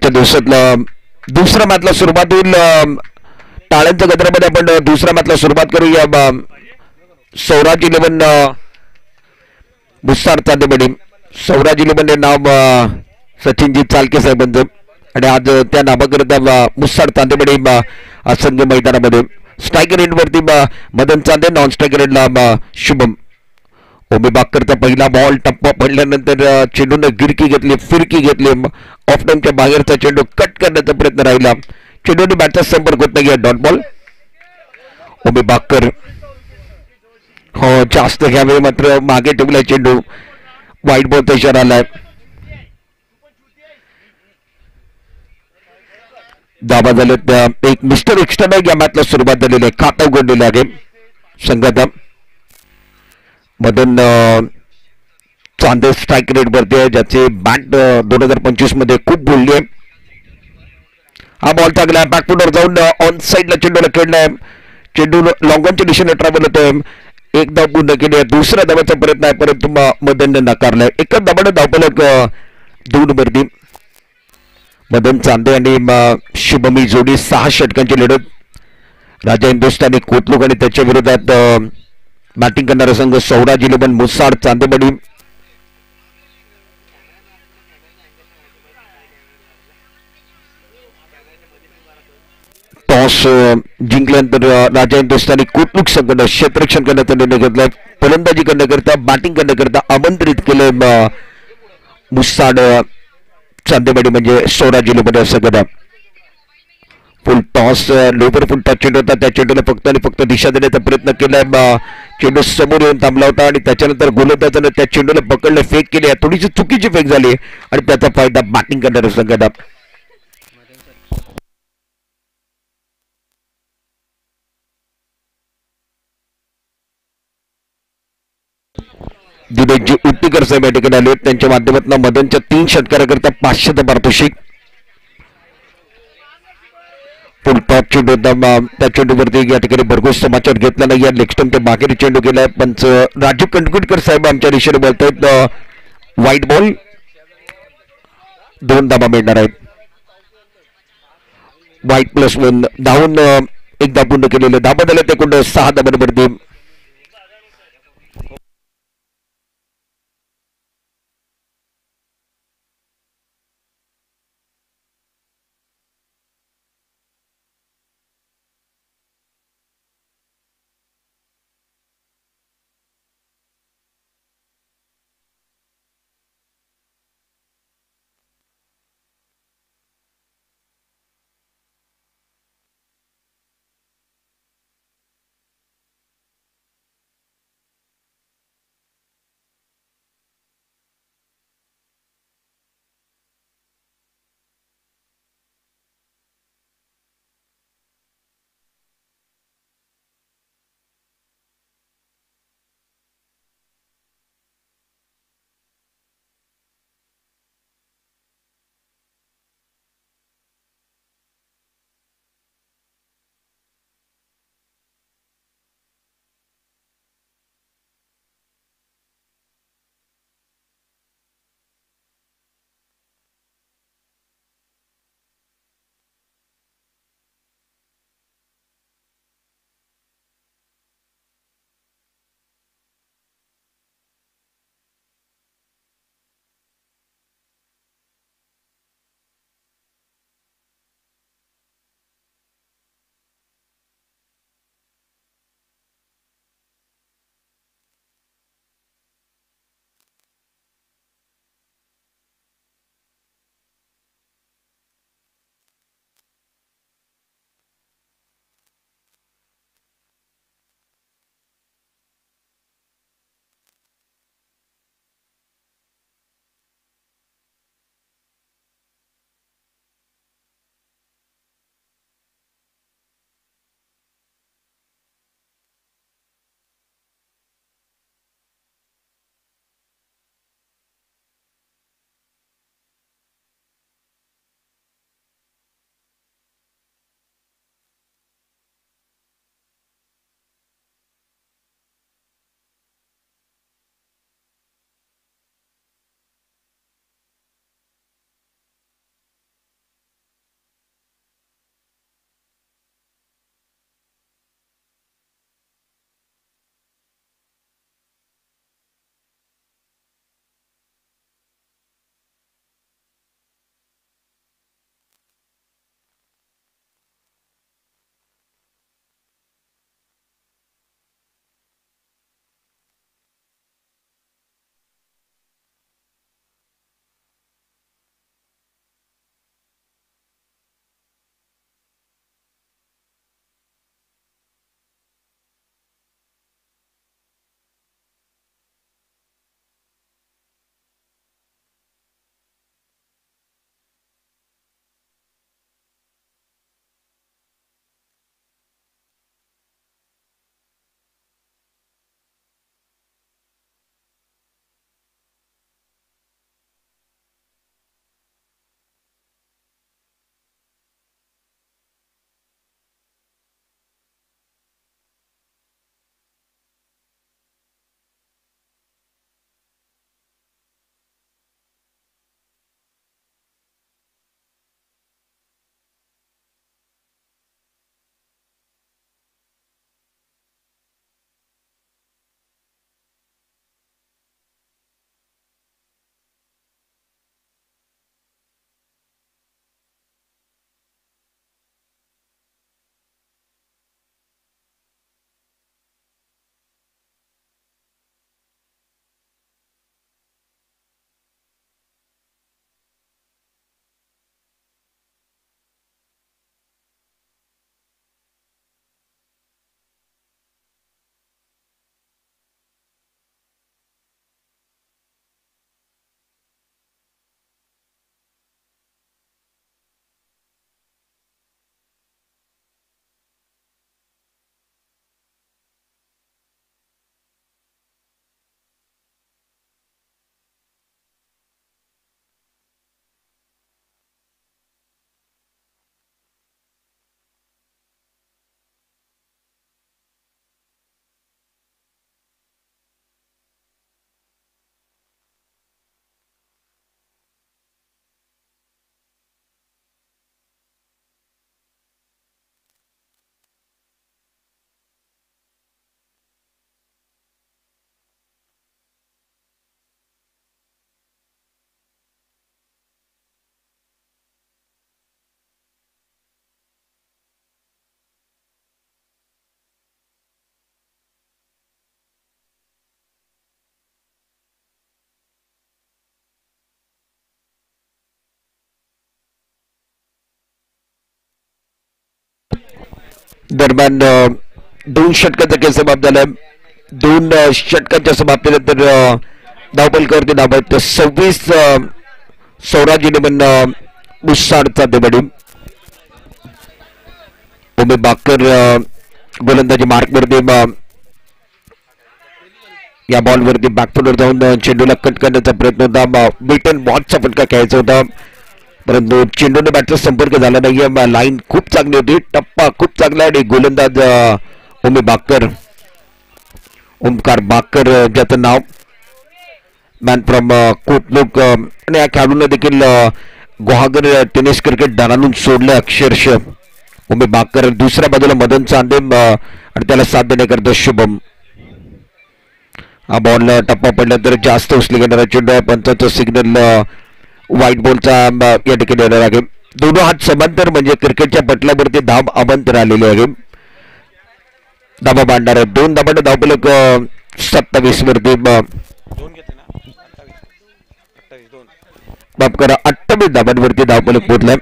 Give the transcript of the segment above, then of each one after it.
आजच्या दिवसातला दुसऱ्या मॅचला सुरुवात होईल. टाळ्यांच्या गजरामध्ये आपण दुसऱ्या मॅचला सुरुवात करूया. सौराज 11 मुस्तार चांदेबडी. सौराज 11 हे नाव सचिनजी चालके साहेबांचं आणि आज त्या नावाकरता मुस्तार चांदेबडी संघ मैदानामध्ये. स्ट्रायकर एंडवरती मदन चांदे, नॉन स्ट्रायकर एंडला शुभम. ओमी बाकरचा पहिला बॉल टप्पा पडल्यानंतर चेंडूने गिरकी घेतली, फिरकी घेतली. ऑफ टाइमच्या बाहेरचा चेंडू कट करण्याचा प्रयत्न राहिला. चेंडूने बॅटचा संपर्क होत नाही. Dot ball. ओमी बाकर हो जास्त घ्यावे मात्र मागे ठेवलाय चेंडू. वाईट बॉलचा इशारा आलाय. दाबा झाले. एक मिस्टर एक्स्ट्रा या मॅचला सुरुवात झालेली आहे. खाता उघडलेला आहे संघाचा. मदन चांदे स्ट्राईक रेट वरती आहे, ज्याचे बॅट 2025 मध्ये खूप बोलली आहे. हा बॉल चांगला बॅकफुटवर जाऊन ऑन साईडला चेंडूला खेळलाय. चेंडू लॉंगॉनच्या दिशेने ट्रॅव्हल होतोय. एक धाव पूर्ण केली आहे. दुसऱ्या धावाचा प्रयत्न आहे परंतु मदनने नाकारलाय. एकच धावाने धावफलक 2 वरती. मदन चांदे आणि शुभमी जोडी 6 षटकांची लढत. राजा हिंदुस्थानी कोतलुक आणि त्याच्या विरोधात बॅटिंग करणारा संघ सौराज 11 मुसाड चांदेबडी. टॉस जिंकल्यानंतर राजा हिंदुस्थानी कोतलुक संघानं क्षेत्ररक्षण करण्याचा निर्णय घेतलाय. फलंदाजी करण्याकरता, बॅटिंग करण्याकरता आमंत्रित केलंय मुसाड चांदेबडी म्हणजे सौराज 11 संघानं. फुल टॉस लोवर फुल टॉस चेंडू होता. त्या चेंडूला फक्त आणि फक्त दिशा देण्याचा प्रयत्न केलाय. चेंडू समोर येऊन थांबला होता आणि त्याच्यानंतर गोलंदाजानं त्या चेंडूला पकडलं, फेक केली. थोडीशी चुकीची फेक झाली आणि त्याचा फायदा बॅटिंग करणाऱ्या संघाला. दिनेशजी उत्तीकर साहेब या ठिकाणी आले. त्यांच्या माध्यमातून मदनच्या 3 षटकाराकरता 500 पारितोषिक. फुल टॉप चेंडू होता. त्या चेंडूवरती या ठिकाणी भरघोस समाचार घेतला नाही. या लेग स्टंपच्या बाहेर चेंडू गेलाय. पंच राजू कंडकुटकर साहेब आमच्या दिशेने बोलतायत. White ball. 2 धाबा मिळणार आहेत. व्हाईट +1 धावून एक धाव पूर्ण केलेले. धाबा झाले ते कुठं 6 धाबांवरती. दरम्यान 2 षटकांचा खेळ समाप्त झाला. 2 षटकांच्या समाप्तीनंतर धावपलकावरती धाव आहेत 26 सौराज इलेव्हन मुस्साड चांदेवाडी. उमेश बाकर गोलंदाजी मार्कवरती या बॉलवरती बॅकफुटवर जाऊन चेंडूला कट करण्याचा प्रयत्न होता. बिटन बॉलचा फटका खेळायचा होता परंतु चेंडूने बॅटचा संपर्क झाला नाहीये. लाईन खूप चांगली होती, टप्पा खूप चांगला आणि गोलंदाज उमेश बाकर, ओमकार बाकर ज्याचं नाव मॅन फ्रॉम कोटलूक, आणि या खेळाडूंना देखील गुहागर टेनिस क्रिकेट दारातून सोडलं अक्षरशः. उमेश बाकर दुसऱ्या बाजूला मदन चांदे आणि त्याला साथ देण्याकरता शुभम. हा बॉल टप्पा पडला तर जास्त उचली घेणारा चेंडू आहे. पंचाचं सिग्नल व्हाईट बॉलचा या ठिकाणी येणार आहे. दोन हात समांतर म्हणजे क्रिकेटच्या पटलावरती धाव अवंतर आलेली आहे. धाबा बांधणार आहे 2 धाबांना धावपलक 27 वरती माफ करा 28 धाबांवरती धावपलक पोहोचलाय.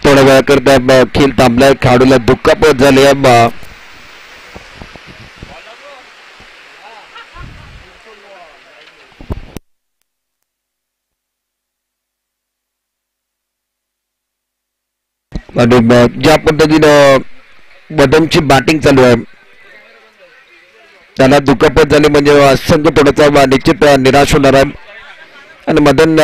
थोड्या वेळाकरता खेळ थांबलाय. खेळाडूला दुखापत झाली आहे. आणि ज्या पद्धतीनं मदनची बॅटिंग चालू आहे त्याला दुखापत झाली म्हणजे संघ थोडासा निश्चित निराश होणार आहे. आणि मदन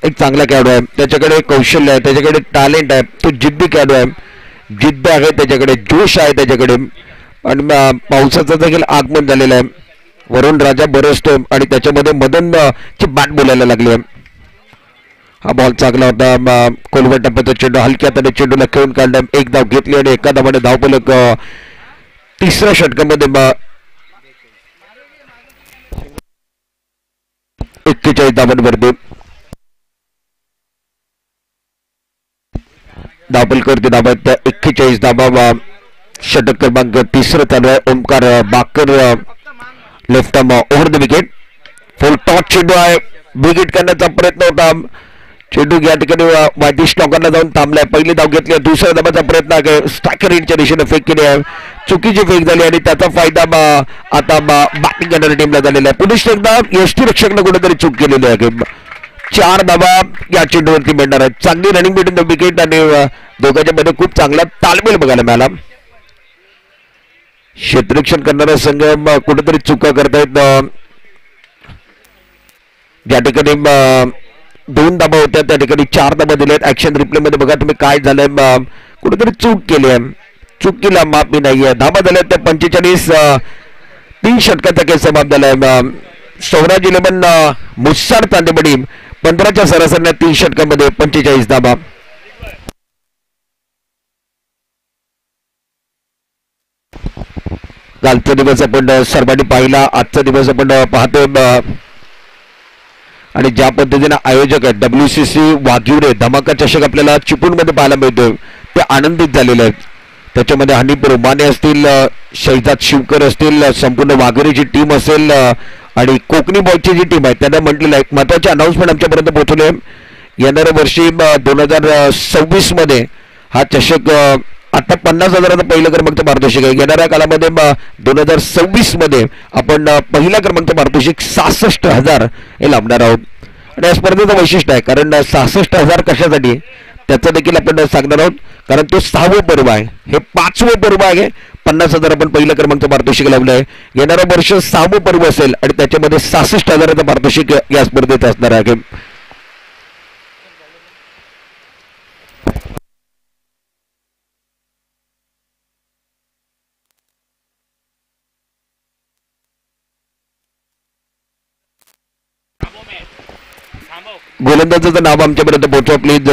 एक चांगला खेळाडू आहे, त्याच्याकडे कौशल्य आहे, त्याच्याकडे टॅलेंट आहे, तो जिद्दी खेळाडू आहे, जिद्द आहे त्याच्याकडे, जोश आहे त्याच्याकडे. आणि पावसाचं देखील आगमन झालेलं आहे. वरुण राजा बरसतो आणि त्याच्यामध्ये मदन ची बॅट बोलायला लागली आहे. हा बॉल चांगला होता. कोलवर टप्प्याचा चेंडू हलक्या हाताने चेंडूला खेळून काढला. एक धाव घेतली आणि एका धावाने धावपलक तिसऱ्या षटकामध्ये 41 धावांवरती धावपलकावरती धावा 41 धावा. षटक क्रमांक तिसरं चालू आहे. ओमकार बाकर left arm over the wicket. Full toss चेंडू आहे. विकेट करण्याचा प्रयत्न होता. चेंडू या ठिकाणी वादी स्टॉकरला जाऊन थांबलाय. पहिली धाव घेतली, दुसऱ्या धावाचा प्रयत्न आहे. स्ट्रायकर रेडच्या दिशेने फेक केली आहे, चुकीची फेक झाली आणि त्याचा फायदा आता बॅटिंग करणाऱ्या टीमला झालेला आहे. पुढे एकदा यष्टीरक्षकनं कुठेतरी चूक केलेली आहे. 4 धावा या चेंडूवरती मिळणार आहेत. चांगली रनिंग बिटवीन द विकेट आणि दोघांच्या मध्ये खूप चांगला ताळमेळ बघायला मिळाला. क्षेत्ररक्षण करणारा संघ कुठेतरी चुका करतायत. ज्या ठिकाणी 2 धाबा होत्या त्या ठिकाणी 4 धाबा दिल्यात. ऍक्शन रिप्ले मध्ये बघा तुम्ही काय झालंय, कुठेतरी चूक केली आहे. चुकीला माफी नाहीये. धाबा झाल्या त्या 45, 3 षटकाचा केस समाप्त झालाय. स्वराज 11 मुस्साड तांदेबडी 15च्या सरासरीने 3 षटकामध्ये 45 धाबा. कालचा दिवस आपण सर्वांनी पाहिला, आजचा दिवस आपण पाहतोय आणि ज्या पद्धतीने आयोजक आहेत WCC वाघिवरे धमाका चषक आपल्याला चिपळूणमध्ये पाहायला मिळतोय ते आनंदित झालेले आहेत. त्याच्यामध्ये हनीफ रोमाने असतील, शहजाद शिवकर असतील, संपूर्ण वाघिवरेची टीम असेल आणि कोकणी बॉयची जी टीम आहे त्यांना म्हटलेलं एक महत्वाचे अनाउन्समेंट आमच्यापर्यंत पोहोचले. येणाऱ्या वर्षी 2026 मध्ये हा चषक आता 50,000चा पहिला क्रमांक पारितोषिक आहे. येणाऱ्या काळामध्ये 2026 मध्ये आपण पहिला क्रमांक पारितोषिक 66,000 हे लाभणार आहोत. आणि या स्पर्धेचं वैशिष्ट्य आहे कारण 66,000 कशासाठी त्याचं देखील आपण सांगणार आहोत. कारण तो 6वं पर्व आहे, हे 5वं पर्व आहे. 50,000 आपण पहिला क्रमांक पारितोषिक लावलं आहे. येणारं वर्ष 6वं पर्व असेल आणि त्याच्यामध्ये 66,000चं पारितोषिक या स्पर्धेत असणार आहे. गोलंदाजाचं नाव आमच्यापर्यंत पोहोचवा प्लीज.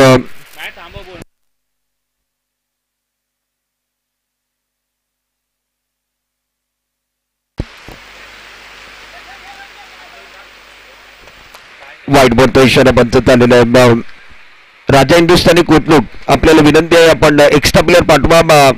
व्हाईट बोर्ड इशारा बंद झालेला आहे. राजा हिंदुस्थानी कोटलूक आपल्याला विनंती आहे आपण एक्स्ट्रा प्लेअर पाठवा.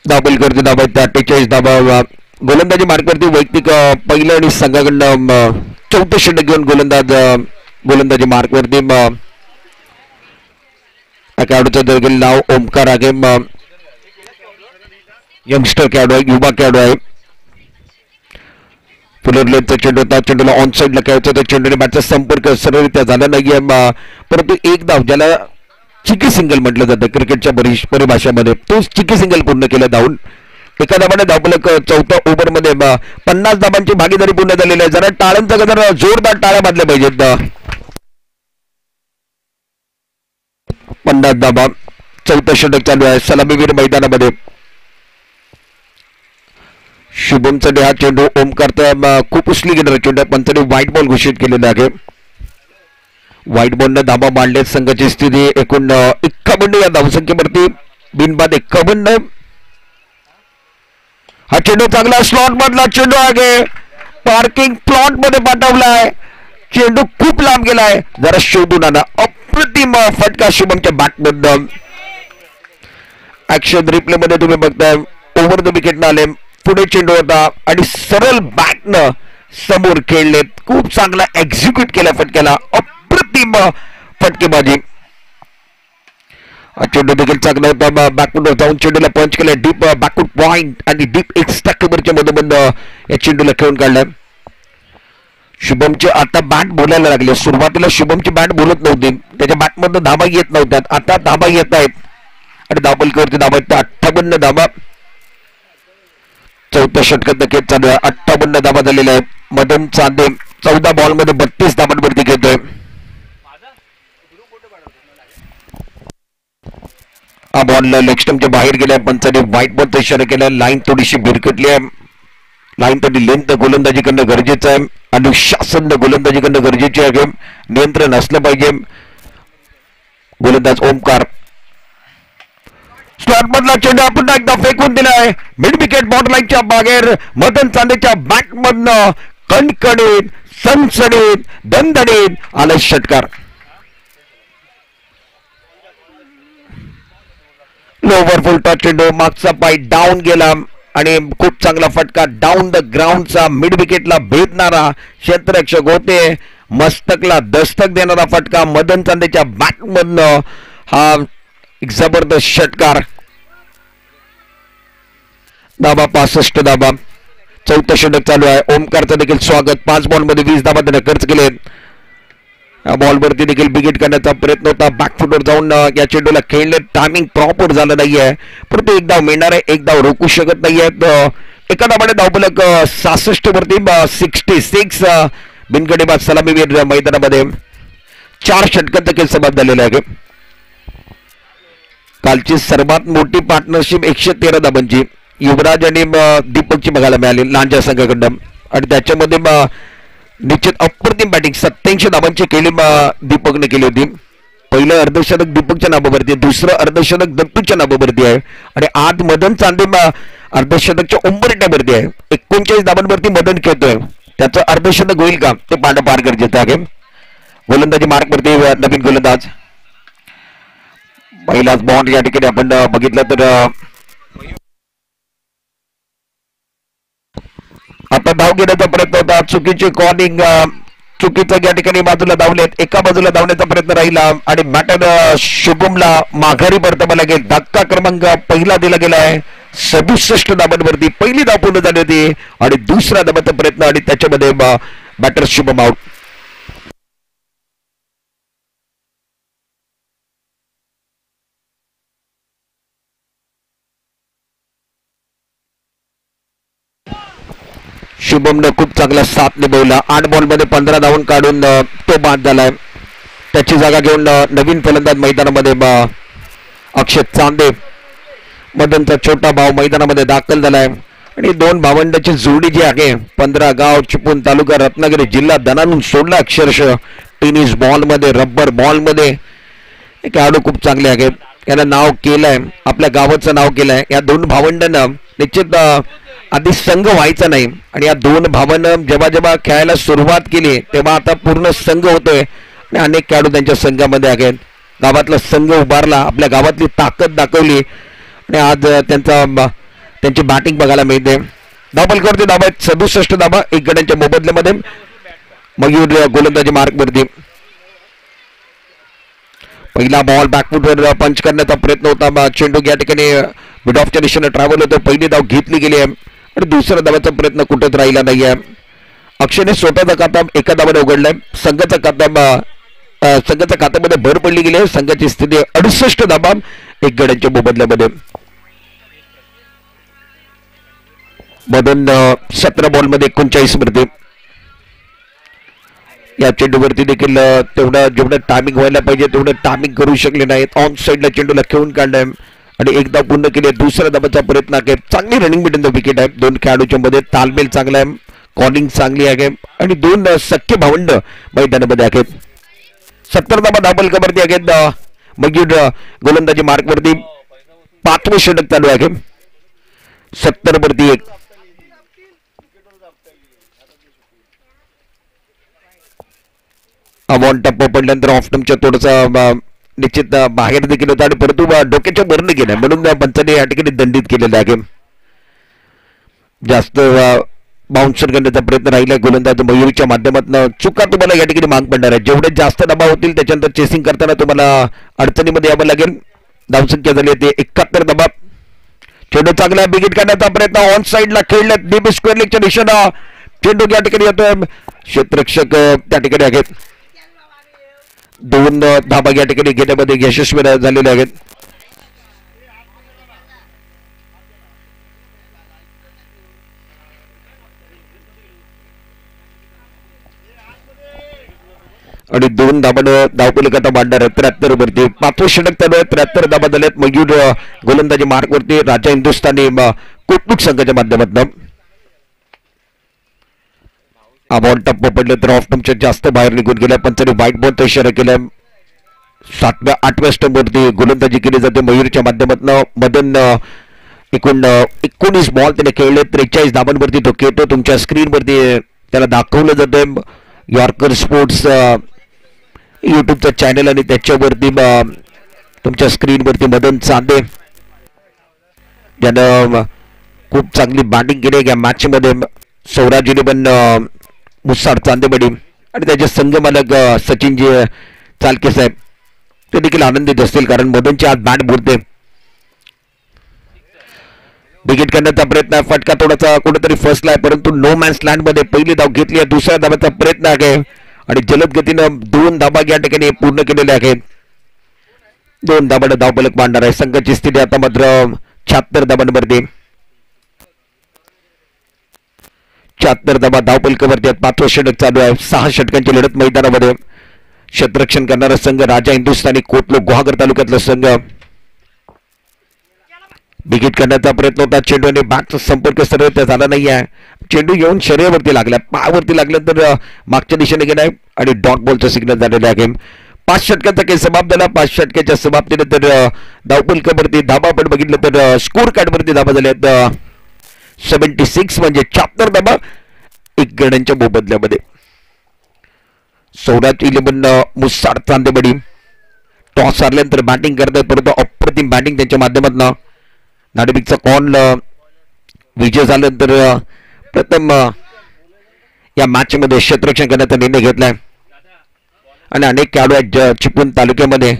धावबल करते धाबा 48 धाबा. गोलंदाजी मार्कवरती वैयक्तिक पहिलं आणि संघाकडनं 4थं षटक घेऊन गोलंदाजी मार्कवरती. खेळाडूचं देखील नाव ओमकार आहे. यंगस्टर खेळाडू आहे, युवा खेळाडू आहे. फुलर लेनचा चेंडू होता, चेंडूला ऑन साईडला खेळायचा होता. चेंडूने बॅटचा संपर्क सरळरित्या झाला नाहीये, परंतु एक धाव ज्याला चिकी सिंगल म्हटलं जातं क्रिकेटच्या परिभाषेमध्ये तो चिकी सिंगल पूर्ण केलं धावून. एका धावाने धावफलक 4थ्या ओव्हरमध्ये 50 धावांची भागीदारी पूर्ण झालेली आहे. जरा टाळ्यांचा गजर जोरदार टाळ्या बांधल्या पाहिजेत. 50 धावा 4थं षटक चालू आहे सलामीवीर मैदानामध्ये. शुभमचा हा चेंडू ओमकारचा खूप उचली गेलेला चेंडू पंचाने व्हाईट बॉल घोषित केलेला आहे. व्हाईट बॉलनं धाबा मांडल्यात संघाची स्थिती एकूण 51 या धावसंख्येवरती बिनबाद 51. हा चेंडू चांगला स्लॉट मधला चेंडू आहे, पार्किंग प्लॉट मध्ये पाठवलाय. चेंडू खूप लांब गेलाय, जरा शोधून आणा. अप्रतिम फटका शुभमच्या बॅटमधून. ऍक्शन रिप्ले मध्ये तुम्ही बघताय ओव्हर द विकेट आले, पुढे चेंडू होता आणि सरळ बॅटनं समोर खेळलेत. खूप चांगला एक्झिक्यूट केला फटक्याला, अप्रतिम फटकेबाजी. चेंडू देखील चांगला होता, बॅकवूड जाऊन चेंडूला पंच केला, डीप बॅकवूड पॉइंट आणि डीप एक्स्ट्रा कव्हरच्या मधोमध या चेंडूला खेळून काढलाय. शुभमचे आता बॅट बोलायला लागले. सुरुवातीला शुभमची बॅट बोलत नव्हती, त्याच्या बॅटमधून धाबा येत नव्हत्या, आता धाबा येत आहेत आणि धाबलकरती धाबा 58 धाबा 4थ्या षटकात नक्कीच चालू आहे. 58 धाबा झालेल्या आहेत. मदन चांदे 14 बॉलमध्ये 32 धाबांवरती घेतोय. हा बॉल लेग स्टंपच्या बाहेर गेलाय, पंचाने व्हाईट बॉलचा इशारा केला. लाईन थोडीशी भिरकटली आहे, लाईन थोडी लेंथ गोलंदाजी करणं गरजेचं आहे अनुशासन गोलंदाजी करणं गरजेचे आहे, नियंत्रण असलं पाहिजे. गोलंदाज ओमकार स्लॉट मधला चेंडू पुन्हा एकदा फेकून दिलाय मिड विकेट बॉर्डरलाईनच्या बाहेर. मदन चांदेच्या बॅट मधनं कणकणीत सणसणीत दणदणीत आलाय षटकार. लोवर फुलटॉस चेंडू मागचा पाय डाऊन गेला आणि खूप चांगला फटका डाऊन द ग्राउंडचा मिड विकेटला भेदणारा क्षेत्ररक्षक होते. मस्तकला दस्तक देणारा फटका मदन चांदेच्या बॅट मधनं हा एक जबरदस्त षटकार. धाबा 65 धाबा. चौथं षटक चालू आहे. ओमकारचं देखील स्वागत. 5 बॉलमध्ये 20 धाबा त्याने खर्च केले. या बॉलवरती देखील बिगिट करण्याचा प्रयत्न होता. बॅकफुटवर जाऊन या चेंडूला खेळले. टायमिंग प्रॉपर झालं नाहीये, परंतु एक धाव मिळणार आहे. एक धाव रोखू शकत नाहीये. एका धावाने धावफलक 66 वरती 66. बिनगडीबाज सलामीवीर मैदानामध्ये 4 षटकांचा खेळ समाप्त झालेला आहे. कालची सर्वात मोठी पार्टनरशिप 113 धाबांची युवराज आणि दीपकची बघायला मिळाली लांजा संघाकडून आणि त्याच्यामध्ये निश्चित अप्रतिम बॅटिंग 87 धाबांची केली दीपकने केली होती. पहिलं अर्धशतक दीपकच्या नावावरती, दुसरं अर्धशतक दत्तूच्या नावावरती आहे आणि आज मदन चांदे अर्धशतकच्या उंबरट्यावरती आहे. 39 धाबांवरती मदन खेळतोय. त्याचं अर्धशतक होईल का ते पाहणं फार गरजेचं आहे. गोलंदाजी मार्कवरती नवीन गोलंदाज. पहिलाच बॉन्ड या ठिकाणी आपण बघितलं तर आता धाव घेण्याचा प्रयत्न होता. चुकीची कॉर्निंग, चुकीचं या ठिकाणी बाजूला धावलेत. एका बाजूला धावण्याचा प्रयत्न राहिला आणि बॅटर शुभमला माघारी परतावा लागेल. धक्का क्रमांक पहिला दिला गेला आहे 67 धाबांवरती. पहिली धाव पूर्ण झाली होती आणि दुसरा धाबाचा प्रयत्न आणि त्याच्यामध्ये बॅटर शुभम आउट. शुभमने खूप चांगला साथ निभवला. 8 बॉलमध्ये 15 धावून काढून तो बाद झालाय. त्याची जागा घेऊन नवीन फलंदाज मैदानामध्ये अक्षय चांदे, मदनचा छोटा भाव मैदानामध्ये दाखल झालाय आणि 2 भावंडाची जोडी जी आहे 15 गाव चिपळूण तालुका रत्नागिरी जिल्हा दणानून सोडला अक्षरशः. टेनिस बॉलमध्ये, रबर बॉलमध्ये हे खेळाडू खूप चांगले आहेत. यानं नाव केलंय, आपल्या गावाचं नाव केलंय. या 2 भावंडांना निश्चित आधी संघ व्हायचा नाही आणि या 2 भावांनं जेव्हा जेव्हा खेळायला सुरुवात केली तेव्हा आता पूर्ण संघ होतोय आणि अनेक खेळाडू त्यांच्या संघामध्ये आहेत. गावातला संघ उभारला, आपल्या गावातली ताकद दाखवली आणि आज त्यांची बॅटिंग बघायला मिळते. धावफलकावरती धाबा 67 धाबा 1 गड्यांच्या मोबदल्यामध्ये. मयूर गोलंदाजी मार्कवरती. पहिला बॉल बॅकफुटवर पंच करण्याचा प्रयत्न होता. चेंडू या ठिकाणी मिड ऑफच्या दिशेने ट्रॅव्हल होतो. पहिली धाव घेतली गेली आहे आणि दुसऱ्या धावाचा प्रयत्न कुठेच राहिला नाहीये. अक्षयने स्वतःचा खाता एका धावाने उघडलाय. संघाच्या खात्यामध्ये भर पडली गेली आहे. संघाची स्थिती 68 धाबा 1 गड्यांच्या मोबदल्यामध्ये. मधून 17 बॉलमध्ये 39 वरती. या चेंडूवरती देखील जेवढं टायमिंग व्हायला पाहिजे तेवढं टायमिंग करू शकले नाहीत. ऑन साईडला चेंडूला खेळून काढलाय आणि एकदा पूर्ण केले. दुसऱ्या धाबाचा प्रयत्न आहे. चांगली रनिंग बिटवीन द विकेट आहे. 2 खेळाडूच्या मध्ये तालमेल चांगला आहे, कॉलिंग चांगली आहे आणि 2 सख्य भावंड मैदानामध्ये आहेत. 70 धाबा धावफलकावरती आहेत. मयूर गोलंदाजी मार्कवरती 5वं षटक चालू आहे. 70 वरती 1. बॉल टप्पा पडल्यानंतर ऑफ टर्मच्या थोडंसं निश्चित बाहेर देखील होता आणि परंतु डोक्याच्या वरनं गेला म्हणून पंचाने या ठिकाणी दंडित केलेला आहे. जास्त बाउन्सर करण्याचा प्रयत्न राहिला गोलंदाज मयूरच्या माध्यमातून. चुका तुम्हाला या ठिकाणी माग पडणार आहे. जेवढे जास्त दबाव होतील त्याच्यानंतर चेसिंग करताना तुम्हाला अडचणीमध्ये यावं लागेल. धावसंख्या झाली ते 71 धाबा. चेंडू चांगला बिगिट करण्याचा प्रयत्न ऑन साईडला खेळले. डीप स्क्वेअर लेगच्या दिशेनं चेंडू या ठिकाणी येतोय. क्षेत्ररक्षक त्या ठिकाणी आहेत. 2 धाबा या ठिकाणी घेण्यामध्ये यशस्वी झालेले आहेत. आणि 2 धाबानं धावफलक मांडणार आहे 73 वरती. 5वं षटक चालू आहे. 73 धाबा झालेत. मयूर गोलंदाजी मार्कवरती. राजा हिंदुस्थानी कोटणूक संघाच्या माध्यमातून. हा बॉल टप्प पडलं तर ऑफ स्टंपच्या जास्त बाहेर निघून गेल्या. पंचाने व्हाईट बॉलचा इशारा केला. 7व्या 8व्या स्टंपवरती गोलंदाजी केली जाते मयूरच्या माध्यमातून. मदन एकूण 19 बॉल त्याने खेळले. 43 धाबांवरती तो खेळतो. तुमच्या स्क्रीनवरती त्याला दाखवलं जातं. यॉर्कर स्पोर्ट्स यूट्यूबचं चॅनल आणि त्याच्यावरती तुमच्या स्क्रीनवरती मदन चांदे ज्यानं खूप चांगली बॅटिंग केली या मॅचमध्ये. सौराजीने पण मुस्साड चांदेबडी आणि त्याचे संघमालक सचिनजी चालके साहेब ते देखील आनंदित असतील कारण मदनची आज बॅट बोलते. विकेट करण्याचा प्रयत्न, फटका थोडासा कुठेतरी फसला आहे परंतु नो मॅन्स लँड मध्ये पहिली धाव घेतली आहे. दुसऱ्या धावाचा प्रयत्न आहे आणि जलद गतीनं 2 धावा या ठिकाणी पूर्ण केलेल्या आहेत. 2 धावांना धावफलक मांडणार आहे. संघाची स्थिती आता मात्र 76 धावांवरती. 76 धावा धावफलकावरती. 5वं षटक चालू आहे. 6 षटकांची लढत मैदानामध्ये. क्षेत्ररक्षण करणारा संघ राजा हिंदुस्थानी कोटलो गुहागर तालुक्यातला संघ. विकेट करण्याचा प्रयत्न होता. चेंडूने बॅटचा संपर्क सरळ झाला नाही आहे. चेंडू येऊन शरीरावरती लागला. पायावरती लागलं तर मागच्या दिशेने गेलाय आणि डॉट बॉलचा सिग्नल झालेला आहे. 5 षटकांचा काही समाप्त झाला. 5 षटकाच्या समाप्तीनंतर धावफलकावरती धाबा आपण बघितलं तर स्कोर कार्डवरती धाबा झाल्या 76 म्हणजे 74 धाबा 1 गड्यांच्या मोबदल्यामध्ये. सौराष्ट्र 11 मुस्साड चांदेबडी टॉस हारल्यानंतर बॅटिंग करतात परंतु अप्रतिम बॅटिंग त्यांच्या माध्यमातून. नाणेफेकचा कॉल विजय झाल्यानंतर प्रथम या मॅच मध्ये क्षेत्ररक्षण करण्याचा निर्णय घेतलाय आणि अनेक खेळाडू आहेत चिपळूण तालुक्यामध्ये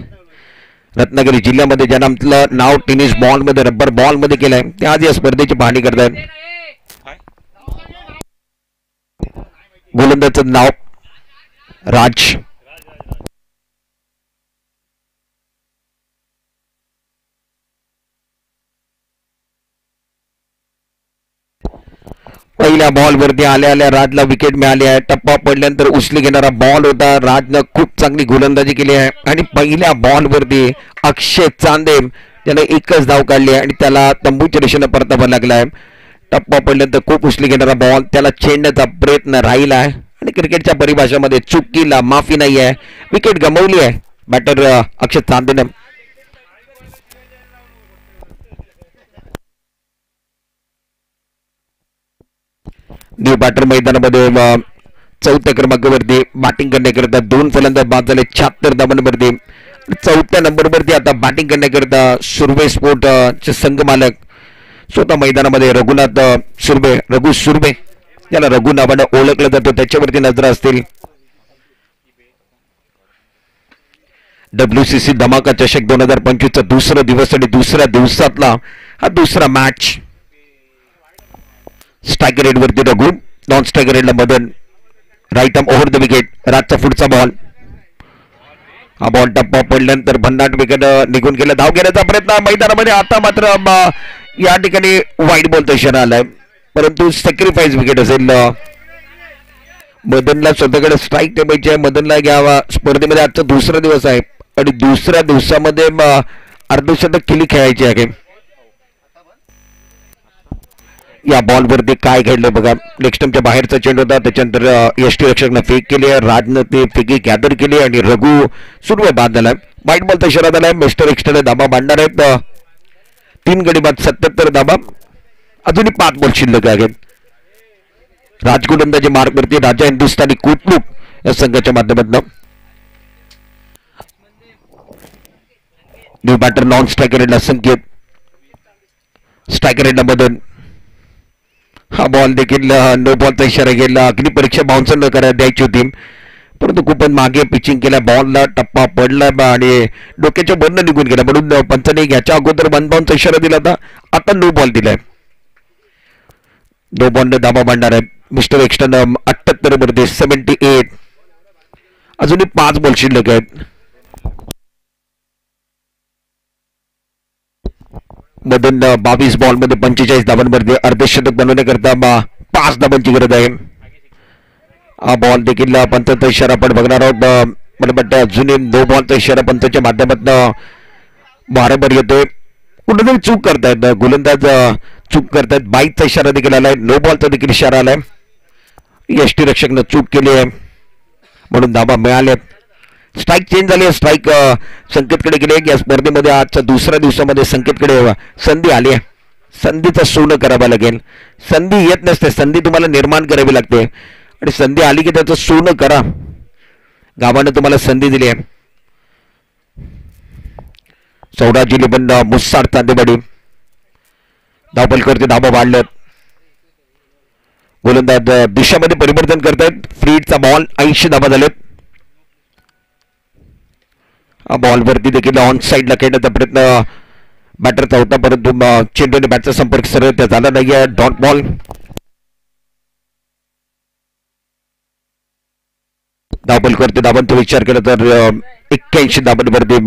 रत्नागिरी जिल्ह्यामध्ये ज्यांना आपलं नाव टेनिस बॉल मध्ये रबर बॉल मध्ये केलंय ते आज या स्पर्धेची पाहणी करतायत. गोलंदाजचं नाव राज. पहिल्या बॉल वरती आल्या आल्या राजला विकेट मिळाली आहे. टप्पा पडल्यानंतर उचली घेणारा बॉल होता. राजनं खूप चांगली गोलंदाजी केली आहे आणि पहिल्या बॉल वरती अक्षय चांदे त्याने एकच धाव काढली आहे आणि त्याला तंबूच्या दिशेने परतावा लागलाय. टप्पा पडल्यानंतर खूप उचली घेणारा बॉल त्याला छेडण्याचा प्रयत्न राहिला आहे आणि क्रिकेटच्या परिभाषेमध्ये चुकीला माफी नाही आहे. विकेट गमावली आहे बॅटर अक्षय चांदेने. न्यू बॅटर मैदानामध्ये 4थ्या क्रमांकावरती बॅटिंग करण्याकरिता 2 फलंदाज बाद झाले 76 धावांवरती. 4थ्या नंबरवरती आता बॅटिंग करण्याकरिता सुर्वे स्पोर्ट चे संघ मालक स्वतः मैदानामध्ये रघुनाथ सुर्वे रघु सुर्वे याला रघु नावानं ओळखलं जातं त्याच्यावरती नजर असतील. WCC धमाका चषक 2025 चा दुसरा दिवस आणि दुसऱ्या दिवसातला हा दुसरा मॅच. स्ट्रायकर रेड वरती रघु, नॉन स्ट्रायकर रेडला Madan. Right arm over the wicket. राजचा पुढचा बॉल. हा बॉल टप्पा पडल्यानंतर भन्नाट विकेट निघून गेला. धाव घेण्याचा प्रयत्न मैदानामध्ये. आता मात्र या ठिकाणी वाईट बॉलचा इशारा आलाय परंतु सॅक्रिफाईस विकेट असेल. मदनला स्वतःकडे स्ट्राईक टेबलची आहे. मदनला या स्पर्धेमध्ये आजचा दुसरा दिवस आहे आणि दुसऱ्या दिवसामध्ये अर्धशतक केली खेळायची आहे. या बॉल वरती काय घडलं बघा. नेक्स्ट टाइमच्या बाहेरचा चेंडू होता त्याच्यानंतर यष्टी रक्षकनं फेक केली आहे. राजनं ते फेकी गॅदर केली आणि रघु सुरू बाद झालाय. वाईट बॉलचा इशारा झालाय. मिस्टर एक्स्ट्राने धाबा बांधणार आहेत. 3 गडी बाद 77 धाबा. अजूनही 5 बॉल शिल्लक आहेत. राज गोलंदाजी मार्ग वरती राजा हिंदुस्थानी कुटलूक या संघाच्या माध्यमातून. न्यू बॅटर नॉन स्ट्रायकर रेडला संकेत. स्ट्रायकर रेडला मदन. हा बॉल देखील नो बॉलचा इशारा गेला. अग्नि परीक्षा बाउन्सर न करायला द्यायची होती परंतु खूपच मागे पिचिंग केल्या. बॉलला टप्पा पडला आणि डोक्याच्या बंद निघून गेला म्हणून पंचाने याच्या अगोदर 1 बाउन्सचा इशारा दिला होता. आता नो बॉल दिलाय. नो बॉल धाबा मांडणार आहे मिस्टर एक्स्ट्रा 78 मध्ये 78. अजूनही 5 बॉल शिल्लक आहेत. मदन 22 बॉल मध्ये 45 धावांमध्ये अर्धशतक बनवण्याकरता 5 धावांची गरज आहे. हा बॉल देखील पंचाचा इशारा आपण बघणार आहोत. मला वाटतं अजूनही नो बॉलचा इशारा पंचाच्या माध्यमातून बरोबर येतोय. कुठेतरी चूक करतायत गोलंदाज चूक करतायत. 22चा इशारा देखील आलाय. नो बॉलचा देखील इशारा आलाय यष्टीरक्षकनं चूक केली आहे म्हणून धाबा मिळाल्यात. स्ट्राईक चेंज झाली आहे. स्ट्राईक संकेतकडे गेले. या स्पर्धेमध्ये आजच्या दुसऱ्या दिवसामध्ये संकेतकडे संधी आली आहे. संधीचं सोनं करावं लागेल. संधी येत नसते, संधी तुम्हाला निर्माण करावी लागते आणि संधी आली की त्याचं सोनं करा. गावानं तुम्हाला संधी दिली आहे. सौराजी लिबन मुस्साड तांदेवाडी धावपल करते. धाबा वाढल्यात. गोलंदाज दिशामध्ये परिवर्तन करतायत. फ्रीडचा बॉल 80 धाबा झालेत. बॉलवरती देखील ऑन साईडला खेळण्याचा प्रयत्न बॅटरचा होता परंतु चेंडूने बॅटचा संपर्क सरळ त्या झाला नाहीये. Dot ball. धावपल करते. धावांचा विचार केला तर 81 धाबांवरती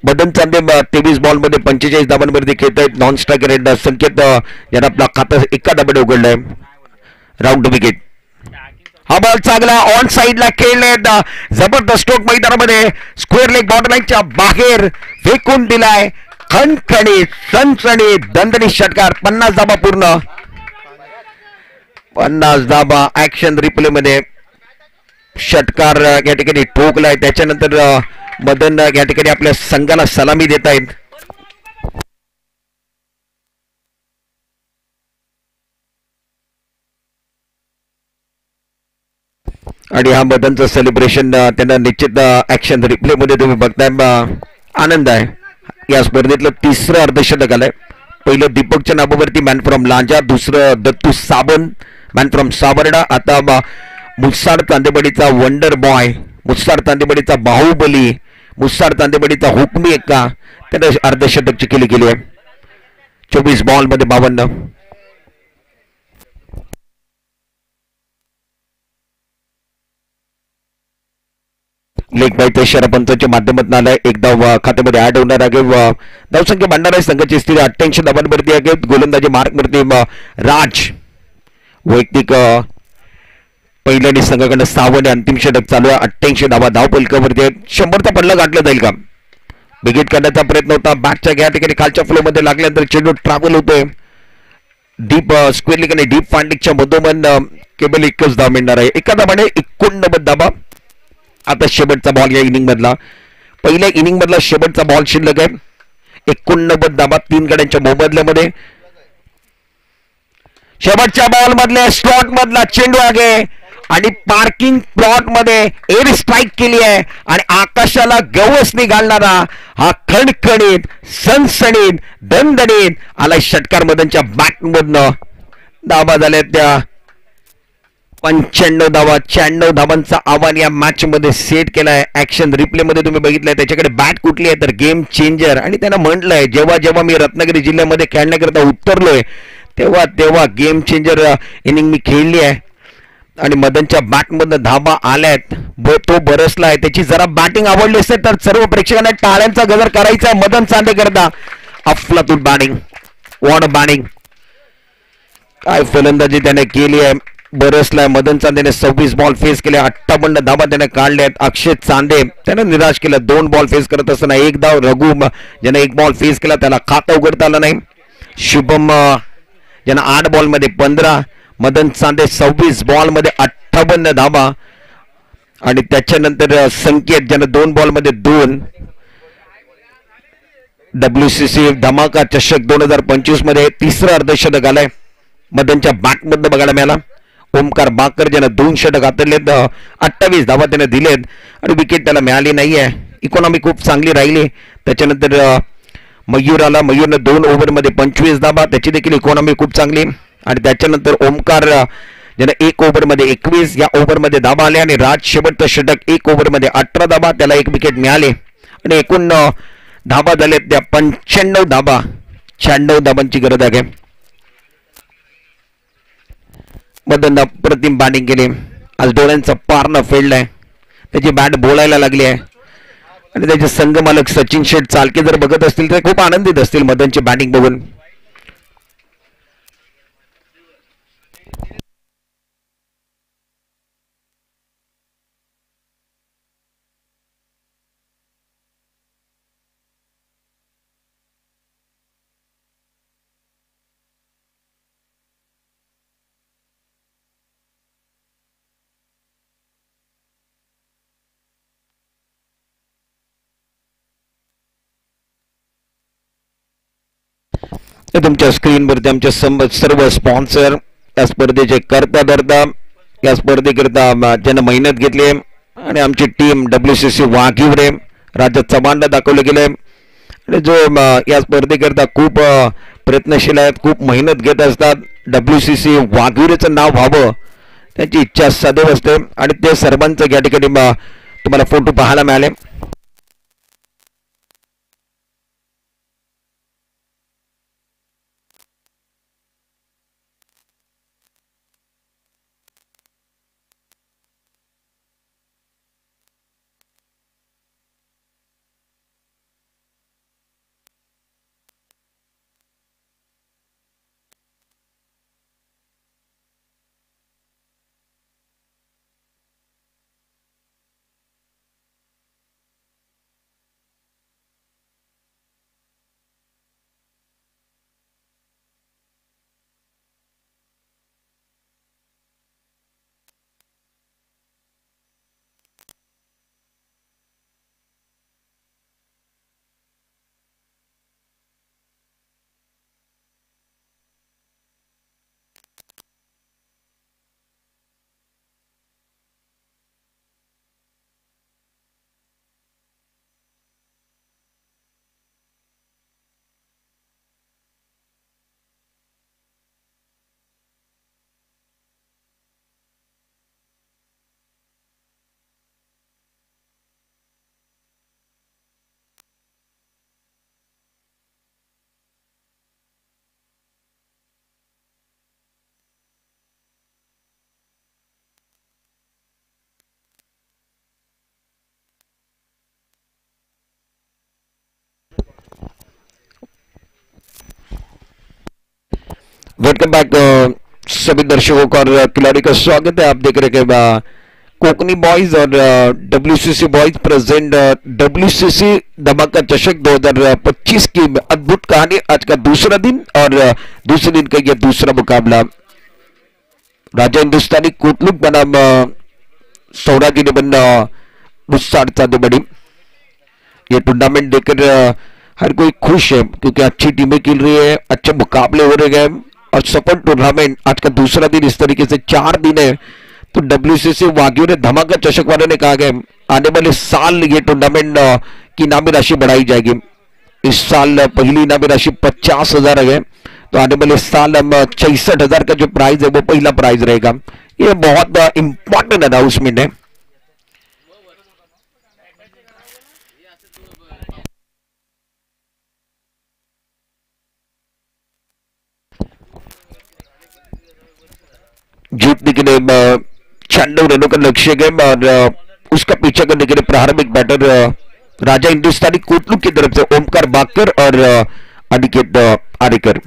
मदन चांदे 23 बॉल मध्ये 45 धाबांवरती खेळत आहेत. नॉन स्ट्रायकर संकेत यानं आपला खाता एका धाब्याने उघडलाय. Round wicket. हा बॉल चांगला ऑन साईडला खेळले. जबरदस्त स्ट्रोक मैदानामध्ये स्क्वेअर लेग बॉर्डर लाईनच्या बाहेर फेकून दिलाय. खणखणीत सनसणीत दणदणीत षटकार. 50 धाबा पूर्ण. 50 धाबा ऍक्शन रिप्ले मध्ये षटकार या ठिकाणी ठोकलाय. त्याच्यानंतर मदन या ठिकाणी आपल्या संघाला सलामी देत आहेत. आणि हा मदनचं सेलिब्रेशन त्यांना निश्चित ऍक्शन रिप्ले मध्ये तुम्ही बघताय. आनंद आहे. या स्पर्धेतलं तिसरं अर्धशतक आलंय. पहिलं दीपकच्या नावावरती मॅन फ्रॉम लांजा, दुसरं दत्तू साबन मॅन फ्रॉम सावर्डा. आता मुस्साड तांदेवाडीचा वंडर बॉय, मुस्साड तांदेवाडीचा बाहुबली, मुस्साड तांदेवाडीचा हुकमी एक्का त्याने अर्धशतकची केली गेली आहे. 24 बॉल मध्ये 52. लेग बाय शरपंतच्या माध्यमातून आलाय. एक धाव खात्यामध्ये ऍड होणार आहे. धावसंख्या मांडणार आहे. संघाची स्थिती 88 धावांवरती आहे. गोलंदाजी मार्कवरती राज. वैयक्तिक पहिल्याने संघाकडनं 6वे अंतिम षटक चालू आहे. 88 धावा धावपलकावरती आहेत. 100चा पल्ला गाठला जाईल का? विकेट काढण्याचा प्रयत्न होता. बॅटच्या या ठिकाणी खालच्या फ्लो मध्ये लागल्यानंतर चेंडू ट्रॅव्हल होतोय. डीप स्क्वेअर लिग आणि डीप फांडिकच्या मधोमध केवळ एकच धाव मिळणार आहे. एका धावाने 89 धावा. आता शेवटचा बॉल या इनिंग मधला, पहिल्या इनिंग मधला शेवटचा बॉल शिल्लक आहे. 89 धावा 3 गड्यांच्या मोबदल्यामध्ये. शेवटच्या बॉल मधल्या स्लॉट मधला चेंडू आहे आणि पार्किंग प्लॉट मध्ये एअर स्ट्राईक केली आहे आणि आकाशाला गवसणी घालणारा हा खणखणीत सनसणीत दणदणीत आलाय षटकार मदनच्या बॅट मधनं. धावा झाल्या त्या 95 धावा. 96 धावांचा आव्हान या मॅच मध्ये सेट केलाय. ऍक्शन रिप्ले मध्ये तुम्ही बघितलंय त्याच्याकडे बॅट कुठली आहे तर गेम चेंजर. आणि त्यांना म्हटलंय जेव्हा जेव्हा मी रत्नागिरी जिल्ह्यामध्ये खेळण्याकरता उतरलोय तेव्हा तेव्हा गेम चेंजर इनिंग मी खेळली आहे. आणि मदनच्या बॅटमधनं धाबा आल्यात. तो बरसलाय. त्याची जरा बॅटिंग आवडली असेल तर सर्व प्रेक्षकांना टाळ्यांचा गजर करायचा आहे मदन चांदे करता. अफलातून बॅटिंग. What batting. काय फलंदाजी त्याने केली आहे. बरसलाय. मदन चांदेने 26 बॉल फेस केले. 58 धाबा त्याने काढल्यात. अक्षय चांदे त्याने निराश केलं. 2 बॉल फेस करत असताना 1 धाव. रघु ज्याने 1 बॉल फेस केला त्याला खाता उघडता आला नाही. शुभम ज्यानं 8 बॉल मध्ये 15. मदन चांदे 26 बॉल मध्ये 58 धाबा. आणि त्याच्यानंतर संकेत ज्यानं 2 बॉल मध्ये 2. WCC धमाका चषक 2025 मध्ये तिसरं अर्धशतक आलंय मदनच्या बॅटमधनं बघायला मिळाला. ओमकार बाकर ज्यानं 2 षटक हातरलेत. 28 धावा त्याने दिलेत आणि विकेट त्याला मिळाली नाहीये. इकॉनॉमी खूप चांगली राहिली. त्याच्यानंतर मयूर आला. मयूरनं 2 ओव्हरमध्ये 25 धावा. त्याची देखील इकॉनॉमी खूप चांगली. आणि त्याच्यानंतर ओमकार ज्यानं 1 ओव्हरमध्ये 21 या ओव्हरमध्ये धावा आले. आणि राज शेवटचं षटक 1 ओव्हरमध्ये 18 धावा. त्याला 1 विकेट मिळाले आणि एकूण धावा झाल्यात त्या 95 धावा. 96 धावांची गरज आहे. मदन अप्रतिम बॅटिंग केली. आज डोळ्यांचा पारणं फेडलाय. त्याची बॅट बोलायला लागली आहे आणि त्याचे संघ मालक सचिन शेठ चालके जर बघत असतील तर खूप आनंदित असतील मदनची बॅटिंग बघून. हे तुमच्या स्क्रीनवरती आमचे सर्व स्पॉन्सर या स्पर्धेचे करता धरता या स्पर्धेकरता ज्यांना मेहनत घेतली आणि आमची टीम WCC वाघिवरे राज्यात चव्हाणला दाखवलं गेलं आणि जो या स्पर्धेकरता खूप प्रयत्नशील आहेत, खूप मेहनत घेत असतात. WCC वाघिवरेचं नाव व्हावं त्यांची इच्छा सदैव असते आणि ते सर्वांचं या ठिकाणी तुम्हाला फोटो पाहायला मिळाले. वेलकम बैक सभी दर्शकों का और खिलाड़ी का स्वागत है. आप देख रहे हैं कोकनी बॉयज और WCC बॉयज प्रेजेंट WCC धमाका चषक 2025 की अद्भुत कहानी. आज का दूसरा दिन और दूसरे दिन का यह दूसरा मुकाबला राजा हिंदुस्तानी कोटलुक बनाम सौराजी ने बन मुस्साड चांदेबड़ी. ये टूर्नामेंट देखकर हर कोई खुश है क्योंकि अच्छी टीमें खेल रही है, अच्छे मुकाबले हो रहे हैं और सफल टूर्नामेंट. आज का दूसरा दिन इस तरीके से 4 दिन है तो WCC वाघिवरे धमाका चषक वालों ने कहा कि आने वाले साल ये टूर्नामेंट की इनामी राशि बढ़ाई जाएगी. इस साल पहली इनामी राशि 50,000 है तो आने वाले साल 66,000 का जो प्राइज है वो पहला प्राइज रहेगा. ये बहुत इंपॉर्टेंट अनाउंसमेंट है. जीतने के लिए 96 रनों का लक्ष्य है और उसका पीछा करने के लिए प्रारंभिक बैटर राजा हिंदुस्तानी कोटलुक की तरफ से ओमकार बाकर और अनिकेत आरेकर.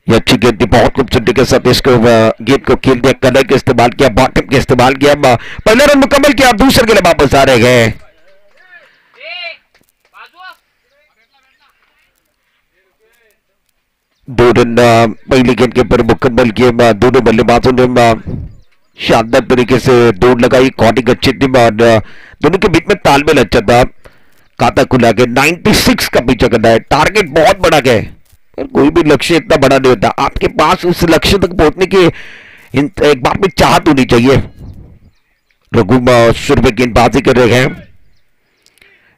ये अच्छी गेंद थी, बहुत खूबसूरती के साथ इसको गेंद को खेल दिया, कलर का इस्तेमाल किया, बॉटम का इस्तेमाल किया, पहला रन मुकम्मल किया, दूसरे के लिए वापस आ रहे हैं. दो रन पहली गेंद के ऊपर मुकम्मल किए. दोनों बल्लेबाजों ने शानदार तरीके से दौड़ लगाई, कॉटिंग अच्छी थी और दोनों के बीच में तालमेल अच्छा था. खाता खुला के 96 का पीछा करना है. टारगेट बहुत बड़ा है पर कोई भी लक्ष्य इतना बड़ा नहीं होता. आपके पास उस लक्ष्य तक पहुंचने की एक बार में चाहत होनी चाहिए. रघु शुरू में गेंदबाजी कर रहे हैं,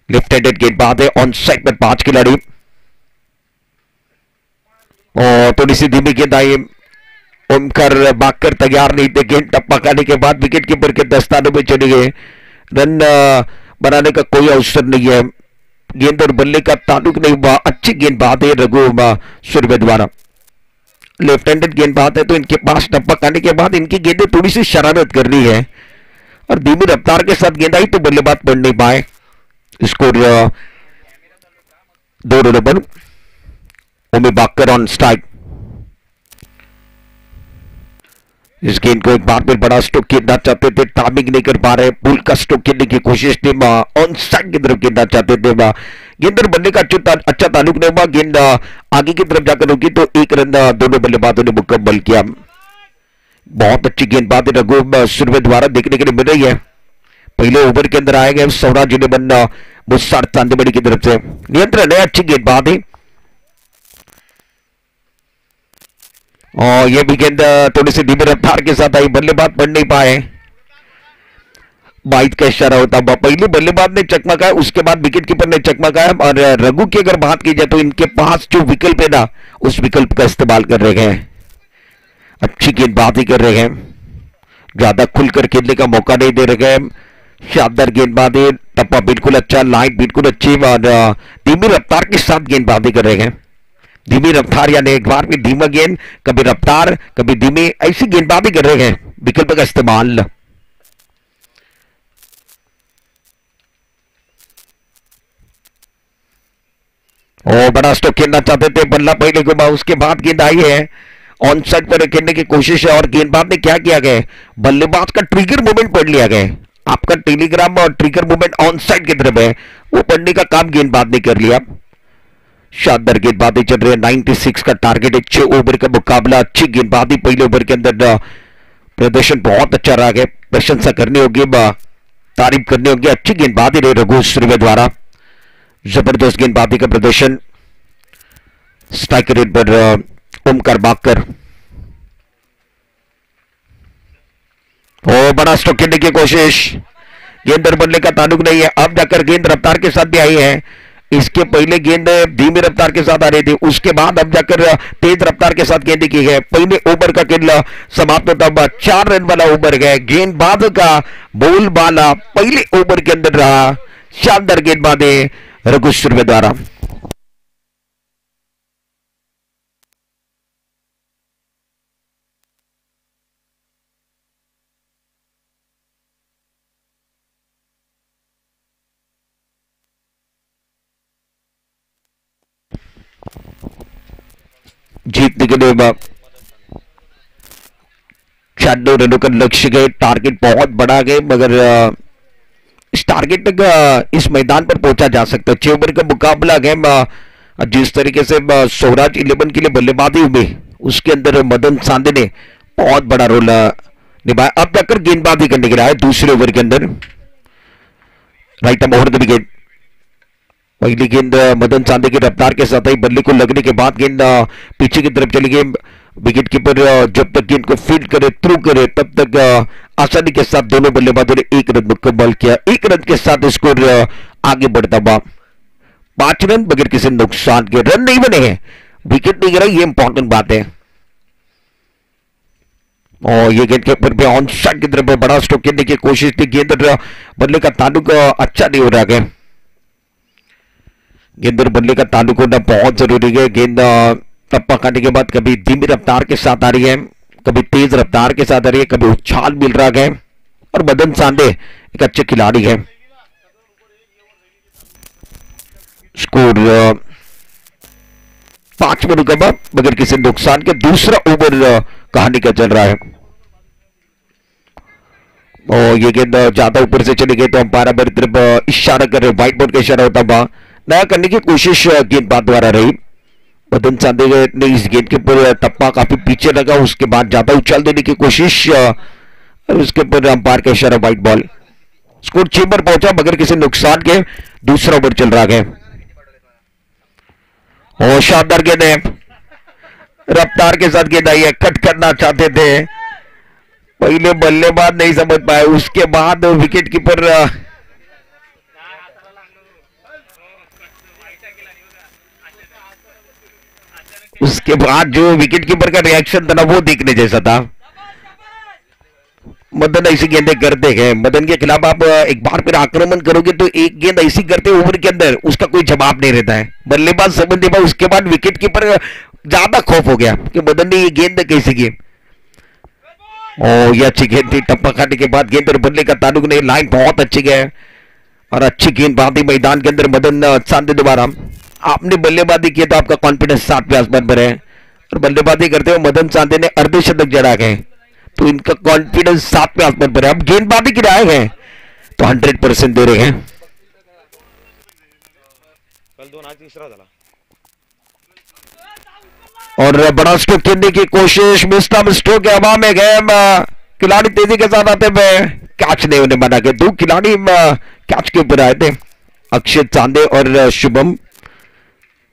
लेफ्ट हैंडेड गेंदबाज है, ऑन साइड पर 5 खिलाड़ी और थोड़ी सी धीमी गेंद आई. ओमकार बाकर तैयार नहीं थे. गेंद टप्पा खाने के बाद विकेट कीपर के दस्तानों में चले गए. रन बनाने का कोई अवसर नहीं है. गेंद और बल्ले का ताल्लुक नहीं हुआ. अच्छी गेंदबाज है रघु सूर्य द्वारा. लेफ्ट हैंडेड गेंदबाज है तो इनके पास टप्पा खाने के बाद इनकी गेंदें थोड़ी सी शरारत कर रही है और धीमी रफ्तार के साथ गेंद आई तो बल्लेबाज पढ़ नहीं पाए. स्कोर 2 रनों पर. ओमी बाकर ऑन स्ट्राइक. इस गेंद को एक बार फिर बड़ा स्ट्रोक खेलना चाहते थे, टाइमिंग नहीं कर पा रहे. पुल का स्ट्रोक खेलने की कोशिश थी, ऑन साइड की तरफ खेलना चाहते थे. गेंद और बल्ले का अच्छा ताल्लुक नहीं हुआ. गेंद आगे की तरफ जाकर रुकी तो 1 रन दोनों बल्लेबाजों ने मुकम्मल किया. बहुत अच्छी गेंदबाजी रघु सूर्य द्वारा देखने के लिए मिल रही है पहले ओवर के अंदर आए गए स्वराज 11 मुस्ताड चांदीबड़ी की तरफ से। नियंत्रण है, अच्छी गेंदबाजी और ये भी गेंद थोड़ी सी धीमी रफ्तार के साथ आई, बल्लेबाज बढ़ नहीं पाए। बाइट का इशारा होता है, पहले बल्लेबाज ने चकमकाया, उसके बाद विकेट कीपर ने चकमकाया। और रघु की अगर बात की जाए तो इनके पास जो विकल्प है ना, उस विकल्प का इस्तेमाल कर रहे हैं, अच्छी गेंदबाजी कर रहे हैं, ज्यादा खुलकर खेलने का मौका नहीं दे रहे हैं। शानदार गेंदबाजी, टप्पा बिल्कुल अच्छा, लाइन बिल्कुल अच्छी और धीमी रफ्तार के साथ गेंदबाजी कर रहे हैं। धीमी रफ्तार यानी एक बार भी धीमा गेंद, कभी रफ्तार कभी धीमी, ऐसी गेंदबाजी कर रहे हैं, विकल्प का इस्तेमाल। और बड़ा स्ट्रोक खेलना चाहते थे, बल्ला पहले घुमा, उसके बाद गेंद आई है, ऑन साइड पर खेलने की कोशिश है। और गेंदबाज ने क्या किया गया, बल्लेबाज का ट्रिगर मूवमेंट पढ़ लिया गया। आपका टेलीग्राम और ट्रिगर मूवमेंट ऑन साइड की तरफ है, वो पढ़ने का काम गेंदबाज ने कर लिया। शानदार गेंदबाजी चल रही है, 96 का टारगेट है, 6 ओवर का मुकाबला। अच्छी गेंदबाजी पहले ओवर के अंदर, प्रदर्शन बहुत अच्छा रहा है, प्रशंसा करनी होगी, तारीफ करनी होगी। अच्छी गेंदबाजी रही रघु सूर्य द्वारा, जबरदस्त गेंदबाजी का प्रदर्शन। स्ट्राइक रेट पर ओमकार बाकर और बड़ा स्ट्रोक खेलने की कोशिश, गेंद बनने का ताल्लुक नहीं है। अब जाकर गेंद रफ्तार के साथ भी आई है, इसके पहले गेंद धीमी रफ्तार के साथ आ रही थी, उसके बाद अब जाकर तेज रफ्तार के साथ गेंद की है। पहले ओवर का खेल समाप्त होता हुआ 4 रन वाला ओवर गया, गेंदबाज का बोलबाला पहले ओवर के अंदर रहा। शानदार गेंदबाजी रघु सूर्य द्वारा। जीतने के लिए 96 रनों का लक्ष्य गए, टारगेट बहुत बड़ा गए, मगर इस टारगेट तक इस मैदान पर पहुंचा जा सकता है। 6 ओवर का मुकाबला गेम, जिस तरीके से स्वराज 11 के लिए बल्लेबाजी हुई, उसके अंदर मदन सांधे ने बहुत बड़ा रोल निभाया। अब जाकर गेंदबाजी करने के लिए आए दूसरे ओवर के अंदर। राइट ओवर द विकेट, पहली गेंद मदन सांधे की रफ्तार के साथ ही बल्ले को लगने के बाद गेंद पीछे की तरफ चली गई। विकेट कीपर जब तक गेंद को फील्ड करे, थ्रू करे, तब तक आसानी के साथ दोनों बल्लेबाजों ने 1 रन मुकम्मल किया। 1 रन के साथ स्कोर आगे बढ़ता हुआ 5 रन बगैर किसी नुकसान के। रन नहीं बने हैं, विकेट नहीं गिरा, ये इंपॉर्टेंट बात है। और ये गेंद के ऊपर भी ऑन साइड की तरफ बड़ा स्ट्रोक खेलने की कोशिश थी, गेंद बल्ले का ताल्लुक अच्छा नहीं हो रहा है। गेंद और बल्ले का ताल्लुक होना बहुत जरूरी है। गेंद टप्पा खाने के बाद कभी धीमी रफ्तार के साथ आ रही है, कभी तेज रफ्तार के साथ आ रही है, कभी उछाल मिल रहा है। और मदन सांधे एक अच्छे खिलाड़ी है। स्कोर 5 रनों का बगैर किसी नुकसान के। दूसरा ओवर कहानी का चल रहा है और ये गेंद ज्यादा ऊपर से चली गई तो अंपायर मेरी तरफ इशारा कर रहे, व्हाइट बोर्ड का इशारा होता हुआ नया करने की कोशिश गेंदबाज द्वारा रही। मदन सांधे ने इस गेंद के ऊपर टप्पा काफी पीछे लगा, उसके बाद ज्यादा उछाल देने की कोशिश और उसके ऊपर अंपायर का इशारा, व्हाइट बॉल। स्कोर 6 पर पहुंचा बगैर किसी नुकसान के। दूसरा ओवर चल रहा है और शानदार गेंद है, रफ्तार के साथ गेंद आई है। कट करना चाहते थे, पहले बल्लेबाज नहीं समझ पाए, उसके बाद विकेट कीपर उसके बाद जो विकेट कीपर का रिएक्शन था ना, वो देखने जैसा था। मदन ऐसी गेंदें करते हैं, मदन के खिलाफ आप एक बार फिर आक्रमण करोगे तो एक गेंद ऐसी करते ओवर के अंदर उसका कोई जवाब नहीं रहता है। बल्लेबाज समझ नहीं पाया, उसके बाद विकेट कीपर ज्यादा खौफ हो गया कि मदन ने ये गेंद कैसी की। ये अच्छी गेंद थी, टप्पा खाने के बाद गेंद और बल्ले का ताल्लुक नहीं, लाइन बहुत अच्छी गया और अच्छी गेंदबाजी मैदान के अंदर मदन सांधे दोबारा। आपने बल्लेबाजी किया तो आपका कॉन्फिडेंस 7वें आसमान पर है और बल्लेबाजी करते हुए मदन सांधे ने अर्धशतक जड़ा गए तो इनका कॉन्फिडेंस 7वें आसमान पर है। अब गेंदबाजी की राय है तो 100% दे रहे हैं। और बड़ा स्ट्रोक खेलने की कोशिश, मिस्टर स्ट्रोक हवा में गए, खिलाड़ी तेजी के साथ आते हुए कैच नहीं होने बना के 2 खिलाड़ी कैच के ऊपर आए थे, अक्षय चांदे और शुभम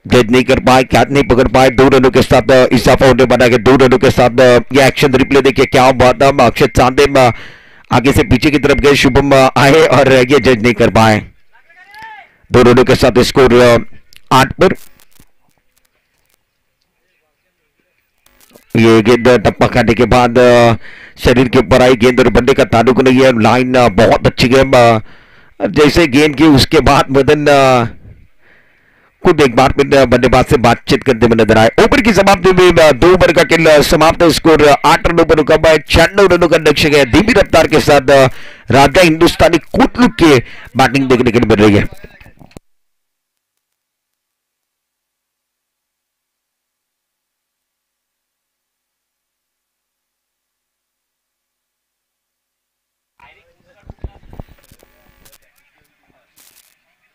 जज नहीं कर पाए, कैच नहीं पकड़ पाए। 2 रनों के साथ इजाफा होने बना के 2 रनों के साथ ये एक्शन रिप्ले देखिए क्या हुआ था। अक्षय चांदे आगे से पीछे की तरफ गए, शुभम आए और ये जज नहीं कर पाए। 2 रनों के साथ स्कोर 8 पर। ये गेंद टप्पा खाने के बाद शरीर के ऊपर आई गेंद और बल्ले का ताल्लुक नहीं है। लाइन बहुत अच्छी गेंद, जैसे गेंद की उसके बाद मदन खुद एक बार फिर बल्लेबाज से बातचीत करते हुए नजर आए। ओवर की समाप्ति में 2 ओवर का खेल समाप्त, स्कोर 8 रनों पर रुका हुआ है। 96 रनों का लक्ष्य है। धीमी रफ्तार के साथ राजा हिंदुस्तानी कुतलुक की बैटिंग देखने के लिए मिल रही है।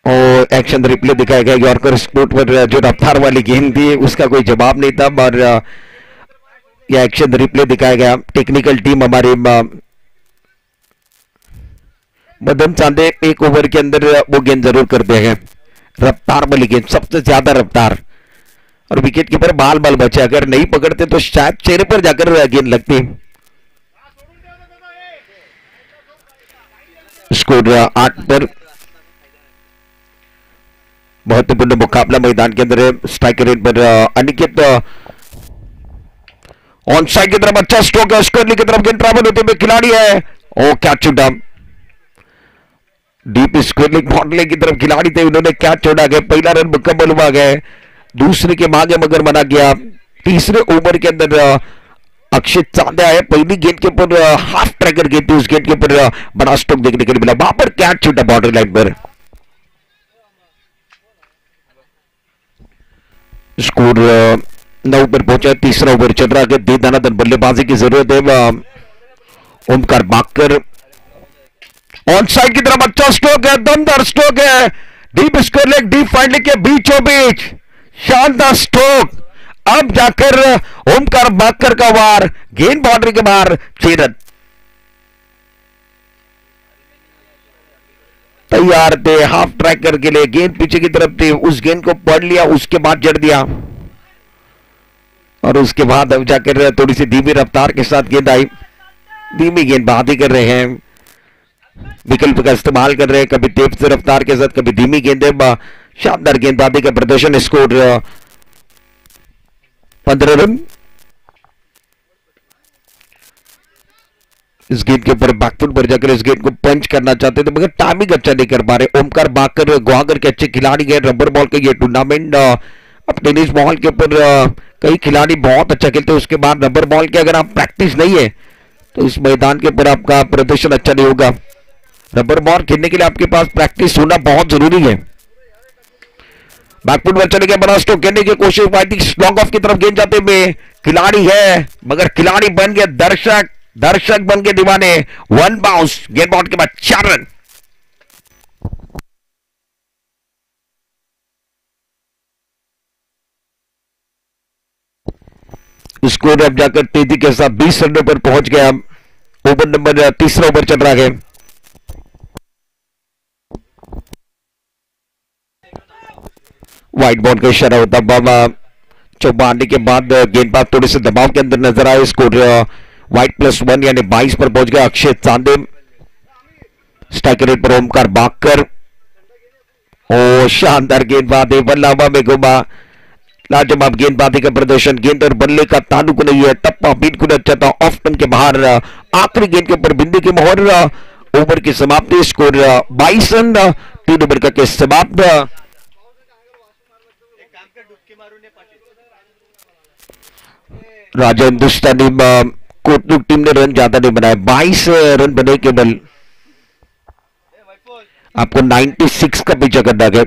और एक्शन रिप्ले दिखाया गया, यॉर्कर स्पोर्ट पर जो रफ्तार वाली गेंद थी उसका कोई जवाब नहीं था, और यह एक्शन रिप्ले दिखाया गया। टेक्निकल टीम हमारी मदन चांदे 1 ओवर के अंदर वो गेंद जरूर करते हैं, रफ्तार वाली गेंद, सबसे ज्यादा रफ्तार, और विकेट कीपर बाल बाल बचे, अगर नहीं पकड़ते तो शायद चेहरे पर जाकर गेंद लगती। स्कोर 8 पर। महत्वपूर्ण मुकाबला मैदान के अंदर है। Striker rate per Aniket on side की तरफ अच्छा स्ट्रोक है, स्क्वेयरली की तरफ गेंद ट्रैवल होते हुए खिलाड़ी है, ओ कैच छूटा। डीप स्क्वेयरली बाउंड्री की तरफ खिलाड़ी थे, उन्होंने कैच छोड़ा गया। पहला रन मुकम्मल हुआ गया, दूसरे के मांगे मगर मना गया। तीसरे ओवर के अंदर अक्षय चांदे आए, पहली गेंद के ऊपर हाफ ट्रैकर गेंद थी, उस गेंद के ऊपर बड़ा स्ट्रोक देखने के लिए मिला, वहां पर कैच छूटा बाउंड्री लाइन पर। स्कोर 9 पर पहुंचा। तीसरा ओवर चल रहा है, दे दानादार बल्लेबाजी की जरूरत है। ओमकार बाकर ऑन साइड की तरफ अच्छा स्ट्रोक है, दमदार स्ट्रोक है, deep square leg, deep fine leg के बीचों बीच शानदार स्ट्रोक। अब जाकर ओमकार बाकर का वार, गेंद बाउंड्री के बाहर, 6 रन। तैयार थे हाफ ट्रैकर के लिए, गेंद पीछे की तरफ थी, उस गेंद को पढ़ लिया, उसके बाद जड़ दिया, और उसके बाद अब जाकर थोड़ी सी धीमी रफ्तार के साथ गेंद आई। धीमी गेंदबाजी कर रहे हैं, विकल्प का इस्तेमाल कर रहे हैं, कभी तेज रफ्तार के साथ, कभी धीमी गेंदे। शानदार गेंदबाजी का प्रदर्शन। Score 15 run. इस गेंद के ऊपर बैकफुट पर जाकर इस गेंद को पंच करना चाहते थे, मगर टाइमिंग अच्छा नहीं कर पा रहे। ओमकार बाकर गुवाहागर के अच्छे खिलाड़ी हैं। रबर बॉल के ये टूर्नामेंट, अब टेनिस बॉल के ऊपर कई खिलाड़ी बहुत अच्छा खेलते हैं, उसके बाद रबर बॉल के अगर आप प्रैक्टिस नहीं है तो इस मैदान के ऊपर आपका प्रदर्शन अच्छा नहीं होगा। रबर बॉल खेलने के लिए आपके पास प्रैक्टिस होना बहुत जरूरी है। बैकफुट पर चले गए, बड़ा स्ट्रोक करने की कोशिश, लॉन्ग ऑफ की तरफ गेंद जाते हुए खिलाड़ी है, मगर खिलाड़ी बन गए दर्शक, दर्शक बन के दीवाने। 1 बाउंस, गेंद बाउंड के बाद 4 रन। स्कोर अब जाकर तेजी के साथ 20 रनों पर पहुंच गया। ओवर नंबर, तीसरा ओवर चल रहा है। व्हाइट बॉल का इशारा होता, बाबा चौबा आने के बाद गेंदबाज थोड़े से दबाव के अंदर नजर आए। स्कोर व्हाइट +1 यानी 22 पर पहुंच गया। अक्षय चांदे स्ट्राइकर रेट पर ओमकार बाकर, ओ शानदार गेंदबाज है, बल्लावा में घुमा, लाजवाब गेंदबाजी का प्रदर्शन। गेंद और बल्ले का ताल्लुक नहीं है, टप्पा बिल्कुल अच्छा था, ऑफ टर्न के बाहर, आखिरी गेंद के ऊपर बिंदी की मोहर। ओवर की समाप्ति। Score 22 run. 3 ओवर का केस समाप्त। राजा हिंदुस्तानी कोटलुक टीम ने रन ज्यादा नहीं बनाए, 22 रन बने केवल। आपको 96 का पीछा करना है।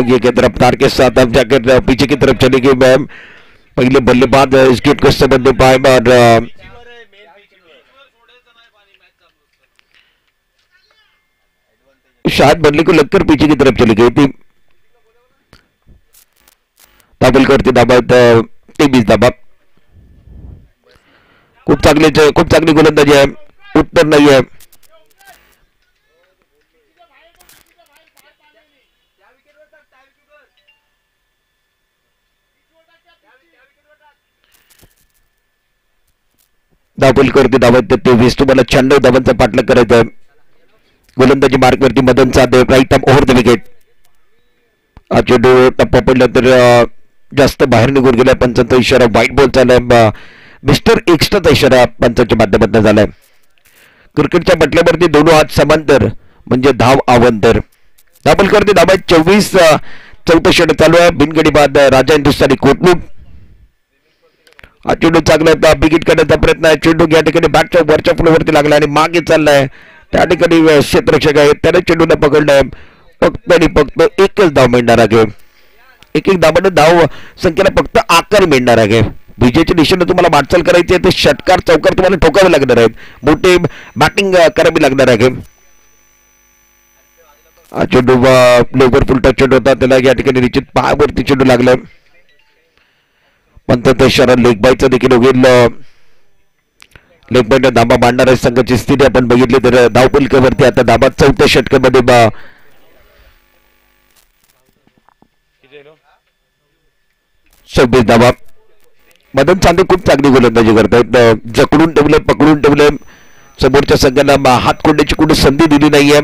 ये की रफ्तार के साथ अब जाकर पीछे की तरफ चली गई मैम। पहले बल्लेबाज इस गेट को समझ नहीं पाए और शायद बल्ले को लगकर पीछे की तरफ चली गई थी। दाबल करते दाबात 23 धाबा। खूप चांगली गोलंदाजी आहे, उत्तर नाही आहे। दाबल करते धावत 23, तुम्हाला 96 धावांचा पाठलाग करायचा आहे। गोलंदाजी मार्कवरती Madan Sadhe, right arm over the wicket. हा चेंडू टप्पा पडला तर जास्त बाहेर निघून गेला, पंचांचा इशारा व्हाईट बॉल झालाय। मिस्टर एक्स्ट्राचा इशारा पंचांच्या माध्यमातून झालाय। क्रिकेटच्या म्हटल्यावरती दोन्ही हात समांतर म्हणजे धाव अवंतर। दाबल करते धावा 24, चौथं षटक चालू आहे। बिनगडी बाद राजा हिंदुस्थानी कोटलूप। हा चेंडू चांगला बिगिट करण्याचा प्रयत्न आहे। चेंडू या ठिकाणी बॅटच्या वरच्या फ्लोवरती लागला आणि मागे चाललाय। त्या ठिकाणी क्षेत्ररक्षक आहे, त्याने चेंडूला पकडलाय। फक्त आणि फक्त एकच धाव मिळणार आहे। एक धावाने धाव संख्येला फक्त आकार मिळणार आहे। विजेच्या दिशेने तुम्हाला वाटचाल करायची आहे तर षटकार चौकार तुम्हाला ठोकावे लागणार आहेत, मोठे बॅटिंग करावी लागणार आहे। हा चेंडू लोवर फुल टच चेंडू होता, त्याला या ठिकाणी निश्चित पायावरती चेंडू लागलाय। पंचांचा इशारा लेग बायचा देखील होईल। लेग बायला धाबा मांडणार आहे संघाची स्थिती आपण बघितली तर धावपलकावरती आता धाबा चौथ्या षटकामध्ये 26 धाबा। मदन चांदे खूप चांगली गोलंदाजी करतायत, जकडून ठेवले, पकडून ठेवले, समोरच्या संघाला हात कोंड्याची कुठे संधी दिली नाहीये।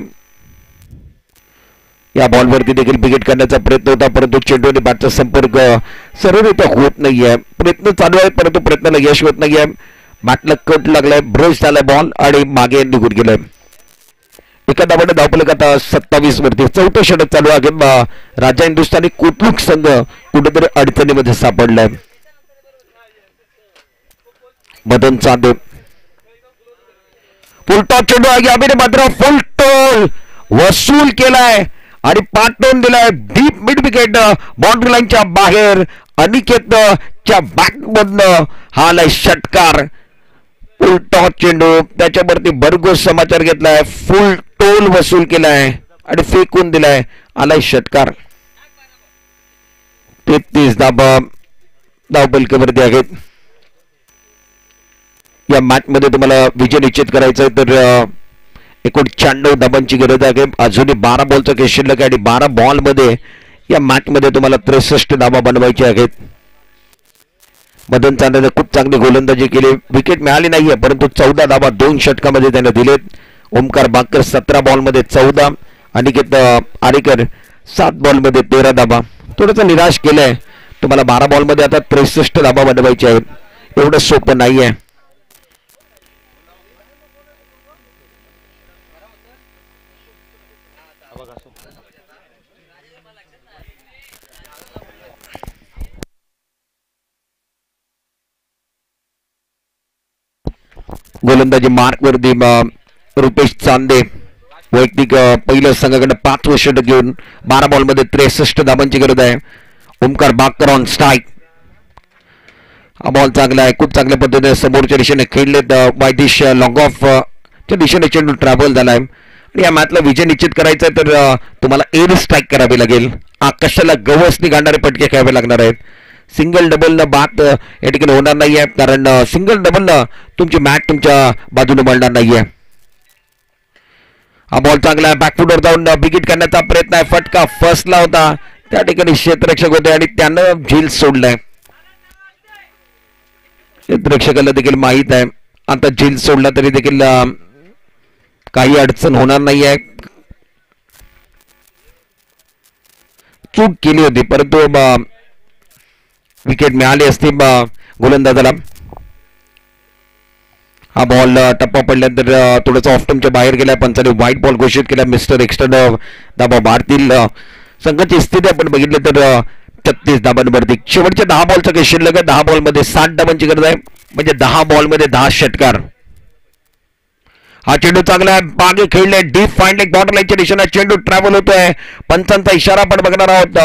या बॉलवरती देखील विकेट करण्याचा प्रयत्न होता परंतु चेंडू आणि बॅटचा संपर्क सरळरित्या होत नाहीये। प्रयत्न चालू आहे परंतु प्रयत्नाला यश होत नाहीये। बॅटला कट लागलाय, ब्रश झालाय बॉल आणि मागे निघून गेलाय। एका धावाने धावपलक आता 27 वरती। चौथं षटक चालू आहे। राजा हिंदुस्थानी कोटलूक संघ कुठेतरी अडचणीमध्ये सापडलाय। मदन चांदे फुलटॉस चेंडू आहे, मात्र फुल टोल वसूल केलाय आणि पाठवून दिलाय डीप मिड विकेट बाउंड्री लाईनच्या बाहेर। अनिकेतच्या बॅटमधनं हा आलाय षटकार। फुल टॉस चेंडू, त्याच्यावरती भरघोस समाचार घेतलाय, फुल टोल वसूल केलाय आणि फेकून दिलाय, आलाय षटकार। 33 धाबा धावपलकावरती आहेत। या मॅच मध्ये तुम्हाला विजय निश्चित करायचा आहे तर एकूण 96 धाबांची गरज आहे। अजूनही 12 बॉलचा खेळ शिल्लक आहे आणि 12 बॉल मध्ये या मॅच मध्ये तुम्हाला 63 धाबा बनवायचे आहेत। मदन चांदेने खूप चांगली गोलंदाजी केली, विकेट मिळाली नाहीये परंतु 14 धाबा 2 षटकामध्ये त्याने दिलेत। ओमकार बाकर 17 बॉल मध्ये 14, अनिकेत आरेकर 7 बॉल मध्ये 13 धाबा। थोडंसं निराश केलंय, तुम्हाला 12 बॉल मध्ये आता 63 धाबा बनवायचे आहेत, एवढं सोपं नाहीये। गोलंदाजी मार्कवरती रुपेश चांदे वैयक्तिक पहिल्या संघाकडे 5वं षटक घेऊन 12 बॉल मध्ये 63 धाबांची गरज आहे। ओमकार बाकर ऑन स्ट्राईक। हा बॉल चांगला आहे, खूप चांगल्या पद्धतीने समोरच्या दिशेने खेळलेत। वायदिश लॉंग ऑफ च्या दिशेने चेंडू ट्रॅव्हल झालाय आणि या मॅचला विजय निश्चित करायचा तर तुम्हाला एअर स्ट्राईक करावी लागेल। आकाशाला गवसनी गाडणारे पटके खेळावे लागणार आहेत। सिंगल डबल न बात या ठिकाणी होणार नाहीये कारण सिंगल डबल न तुमची मॅच तुमच्या बाजूने वळणार नाहीये। हा बॉल चांगला आहे, बॅकफुटवर जाऊन विकेट करण्याचा प्रयत्न आहे, फटका फसला होता, त्या ठिकाणी क्षेत्ररक्षक होते आणि त्यानं झील सोडलाय। क्षेत्ररक्षकाला देखील माहित आहे आता झील सोडला तरी देखील काही अडचण होणार नाहीये। चूक केली होती परंतु विकेट मिळाली असती गोलंदाजाला। हा बॉल टप्पा पडल्यानंतर थोडासा ऑफ टर्मच्या बाहेर गेला, पंचाने व्हाईट बॉल घोषित केला। मिस्टर एक्स्ट्रा धाबा भारतील संघाची स्थिती आपण बघितली तर 36 धाबांवरती। शेवटच्या 10 बॉलचा काही शिल्लक आहे, 10 बॉल मध्ये 60 धाबांची गरज आहे म्हणजे 10 बॉल मध्ये 10 षटकार। हा चेंडू चांगला आहे, मागे खेळले डीप फाइंड लेग बॉर्डर लाईनच्या दिशेने चेंडू ट्रॅव्हल होतोय. पंचांचा इशारा पण बघणार आहोत.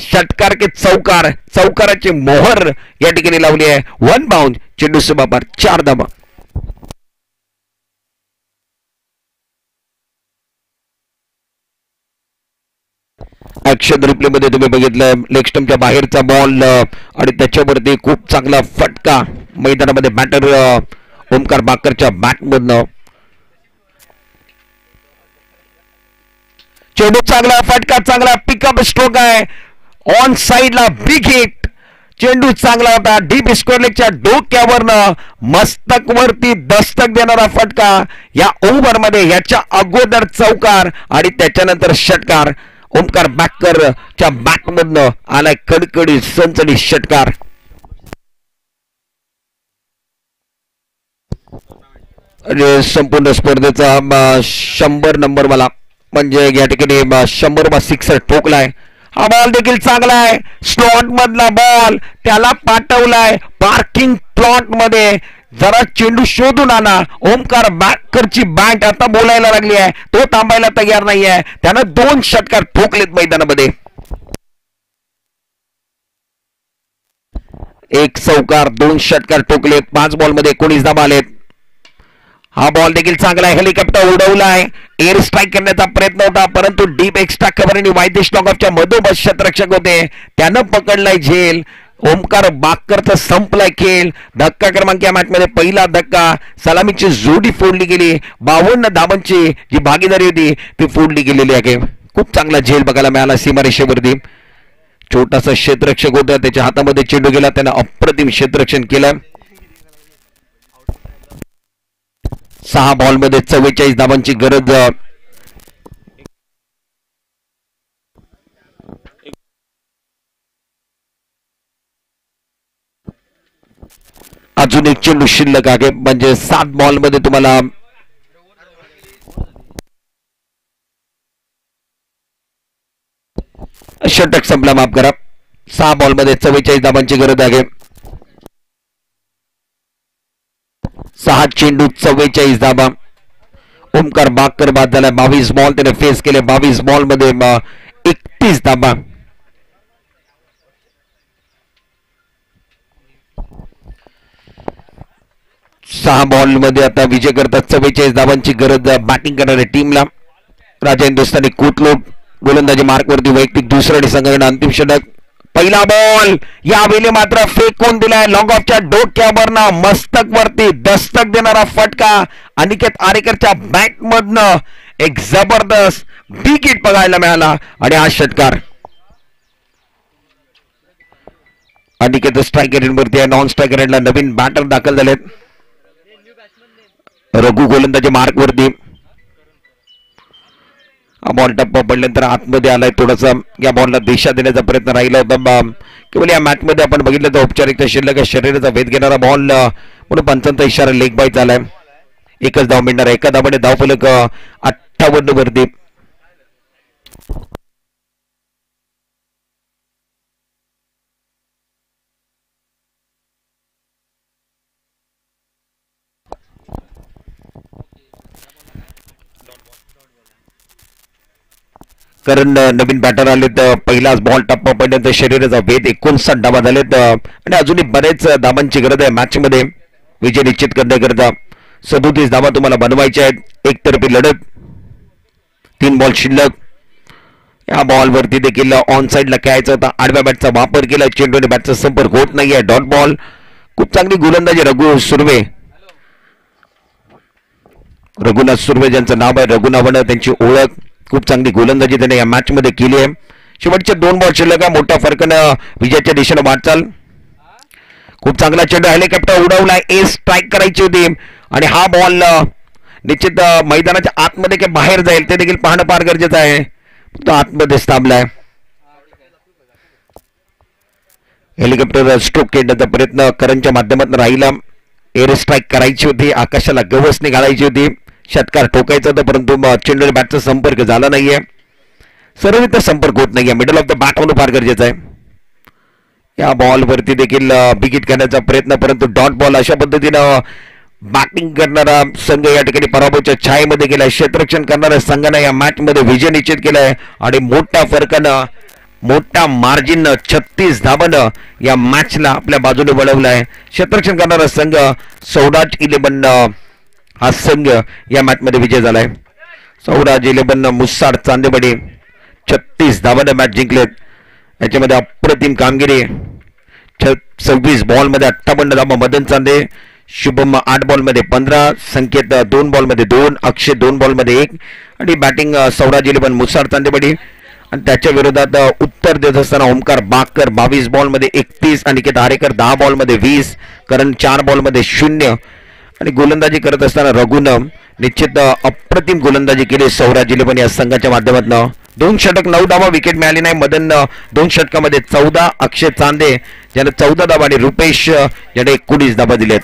षटकार के चौकार, चौकाराची मोहर या ठिकाणी लावली आहे. 1 बाउंड, चेंडू सीमापार 4 धावा. ऍक्शन रिप्ले मध्ये तुम्ही बघितलं लेग स्टंपच्या बाहेरचा बॉल आणि त्याच्यावरती खूप चांगला फटका मैदानामध्ये बॅटर ओमकार बाकरच्या बॅटमधनं. चेंडू चांगला, फटका चांगला, पिकअप स्ट्रोक आहे ऑन साइडला, बिग हिट. चेंडू चांगला होता, डीप स्क्वेअर लेगच्या डोक्यावरनं मस्तक वरती दस्तक देणारा फटका या ओव्हरमध्ये. याच्या अगोदर चौकार आणि त्याच्यानंतर षटकार. ओमकार बाकरच्या बॅटमधनं आलाय कडकडी संचलित षटकार. संपूर्ण स्पर्धेचा 100 नंबर मला म्हणजे या ठिकाणी 100 सिक्सर ठोकलाय. हा बॉल देखील चांगला आहे, स्लॉट मधला बॉल त्याला पाठवलाय पार्किंग प्लॉट मध्ये. जरा चेंडू शोधून आणा. ओमकार बाकरची बॅट आता बोलायला लागली आहे, तो थांबायला तयार नाहीये. त्यानं 2 षटकार ठोकलेत मैदानामध्ये. 1 चौकार, 2 षटकार ठोकलेत. 5 बॉल मध्ये 19 धावा आलेत. हा बॉल देखील चांगला आहे, हेलिकॉप्टर उडवलाय. एअर स्ट्राईक करण्याचा प्रयत्न होता परंतु डीप एक्स्ट्रा कव्हर आणि वायदेश नॉकऑफच्या मधोमध क्षेत्ररक्षक होते, त्यानं पकडलाय झेल. ओमकार बाकरचा संपलाय खेळ. धक्का क्रमांक या मॅच मध्ये पहिला धक्का. सलामीची जोडी फोडली गेली. 52 धावांची जी भागीदारी होती ती फोडली गेलेली आहे. खूप चांगला झेल बघायला मिळाला सीमारेषेवरती. छोटासा क्षेत्ररक्षक होता, त्याच्या हातामध्ये चेंडू गेला, त्यानं अप्रतिम क्षेत्ररक्षण केलं. 6 बॉल मध्ये 44 धावांची गरज. अजून एक चेंडू शिल्लक आहे म्हणजे 7 बॉल मध्ये तुम्हाला षटक संपला, माफ करा. 6 बॉल मध्ये 44 धावांची गरज आहे. 6 चेंडू 44 धावा. ओमकार बाकर बाद झाला. 22 बॉल त्याने फेस केले. 22 बॉल मध्ये 31 धावा. सहा बॉल मध्ये आता विजय करतात. 44 धावांची गरज बॅटिंग करणाऱ्या टीमला. राजा हिंदुस्थानी कुटलोट गोलंदाजी मार्कवरती वैयक्तिक दुसरा आणि संघटना अंतिम षटक. पहिला बॉल यावेळी मात्र फेकून दिलाय लॉंग ऑफच्या डोक्यावरना. मस्तक वरती दस्तक देणारा फटका अनिकेत आरेकरच्या बॅट मधनं एक जबरदस्त बिग हिट बघायला मिळाला आणि हा षटकार. अनिकेत स्ट्रायकर एंडवरती आहे. नॉन स्ट्रायकर एंडला नवीन बॅटर दाखल झालेत. रघु गोलंदाजी मार्क वरती. हा बॉल टप्पा पडल्यानंतर आतमध्ये आलाय. थोडासा या बॉलला दिशा देण्याचा प्रयत्न राहिला होता. केवळ या मॅच मध्ये आपण बघितलं तर औपचारिकता शिल्लक शरीराचा वेध घेणारा बॉल म्हणून पंचांचा इशारा लेग बाय झालाय. एकच धाव मिळणार. एका धावाने धावफलक 58 वरती. कारण नवीन बॅटर आले तर पहिलाच बॉल टप्पा पडल्यानंतर शरीराचा वेध 59 धावा झालेत आणि अजूनही बरेच धावांची गरज आहे मॅच मध्ये विजय निश्चित करण्याकरता. 37 धावा तुम्हाला बनवायच्या आहेत. एकतर्फी लढत. 3 बॉल शिल्लक. या बॉल वरती देखील ऑन साइडला खेळायचा होता. आडव्या बॅटचा वापर केला. चेंडूने बॅटचा संपर्क होत नाहीये. Dot ball. खूप चांगली गोलंदाजी रघु सुर्वे. रघुनाथ सुर्वे ज्यांचं नाव आहे, रघु नावानं त्यांची ओळख. खूप चांगली गोलंदाजी त्याने या मॅच मध्ये केली आहे. शेवटचे 2 बॉल शिल्लक आहे. मोठ्या फरकानं विजयाच्या दिशेने वाटचाल. खूप चांगला चेंडू हेलिकॉप्टर उडवलाय. ए स्ट्राईक करायची होती आणि हा बॉल निश्चित मैदानाच्या आतमध्ये की बाहेर जाईल ते देखील पाहणं फार गरजेचं आहे. तो आतमध्येच थांबलाय. हेलिकॉप्टर स्ट्रोक खेळण्याचा प्रयत्न करणच्या माध्यमातून राहिला. एअर स्ट्राईक करायची होती. आकाशाला गवसणी घालायची होती. षटकार ठोकायचा होता परंतु चेंडूने बॅटचा संपर्क झाला नाहीये. सर्वरित्या संपर्क होत नाहीये. मिडल ऑफ द बॅट होणं फार गरजेचं आहे. या बॉल वरती देखील बिग हिट करण्याचा प्रयत्न परंतु डॉट बॉल. अशा पद्धतीनं बॅटिंग करणारा संघ या ठिकाणी पराभवाच्या छायेमध्ये गेलाय. क्षेत्ररक्षण करणाऱ्या संघाने या मॅच मध्ये विजय निश्चित केलाय आणि मोठ्या फरकानं मोठ्या मार्जिन 36 धावांनं या मॅचला आपल्या बाजूने वळवलाय. क्षेत्ररक्षण करणारा संघ सौराज 11 हा संघ या मॅच मध्ये विजय झालाय. सौराज 11 मुस्साड चांदेबडी 36 धावांना मॅच जिंकलेत. याच्यामध्ये अप्रतिम कामगिरी. 26 बॉलमध्ये 58 धावा मदन चांदे, शुभम 8 बॉलमध्ये 15, संकेत 2 बॉलमध्ये 2, अक्षय 2 बॉलमध्ये 1 आणि बॅटिंग सौराज 11 मुस्साड चांदेबडी. आणि त्याच्या विरोधात उत्तर देत असताना ओमकार बाकर 22 बॉलमध्ये 31, अनिकेत आरेकर 10 बॉलमध्ये 20, करण 4 बॉलमध्ये 0 आणि गोलंदाजी करत असताना रघुन निश्चित अप्रतिम गोलंदाजी केली सौराज 11 या संघाच्या माध्यमातून. 2 षटक 9 धावा, विकेट मिळाली नाही. मदन 2 षटकामध्ये 14, अक्षय चांदे ज्याने 14 धावा आणि रुपेश याने 19 धावा दिलेत.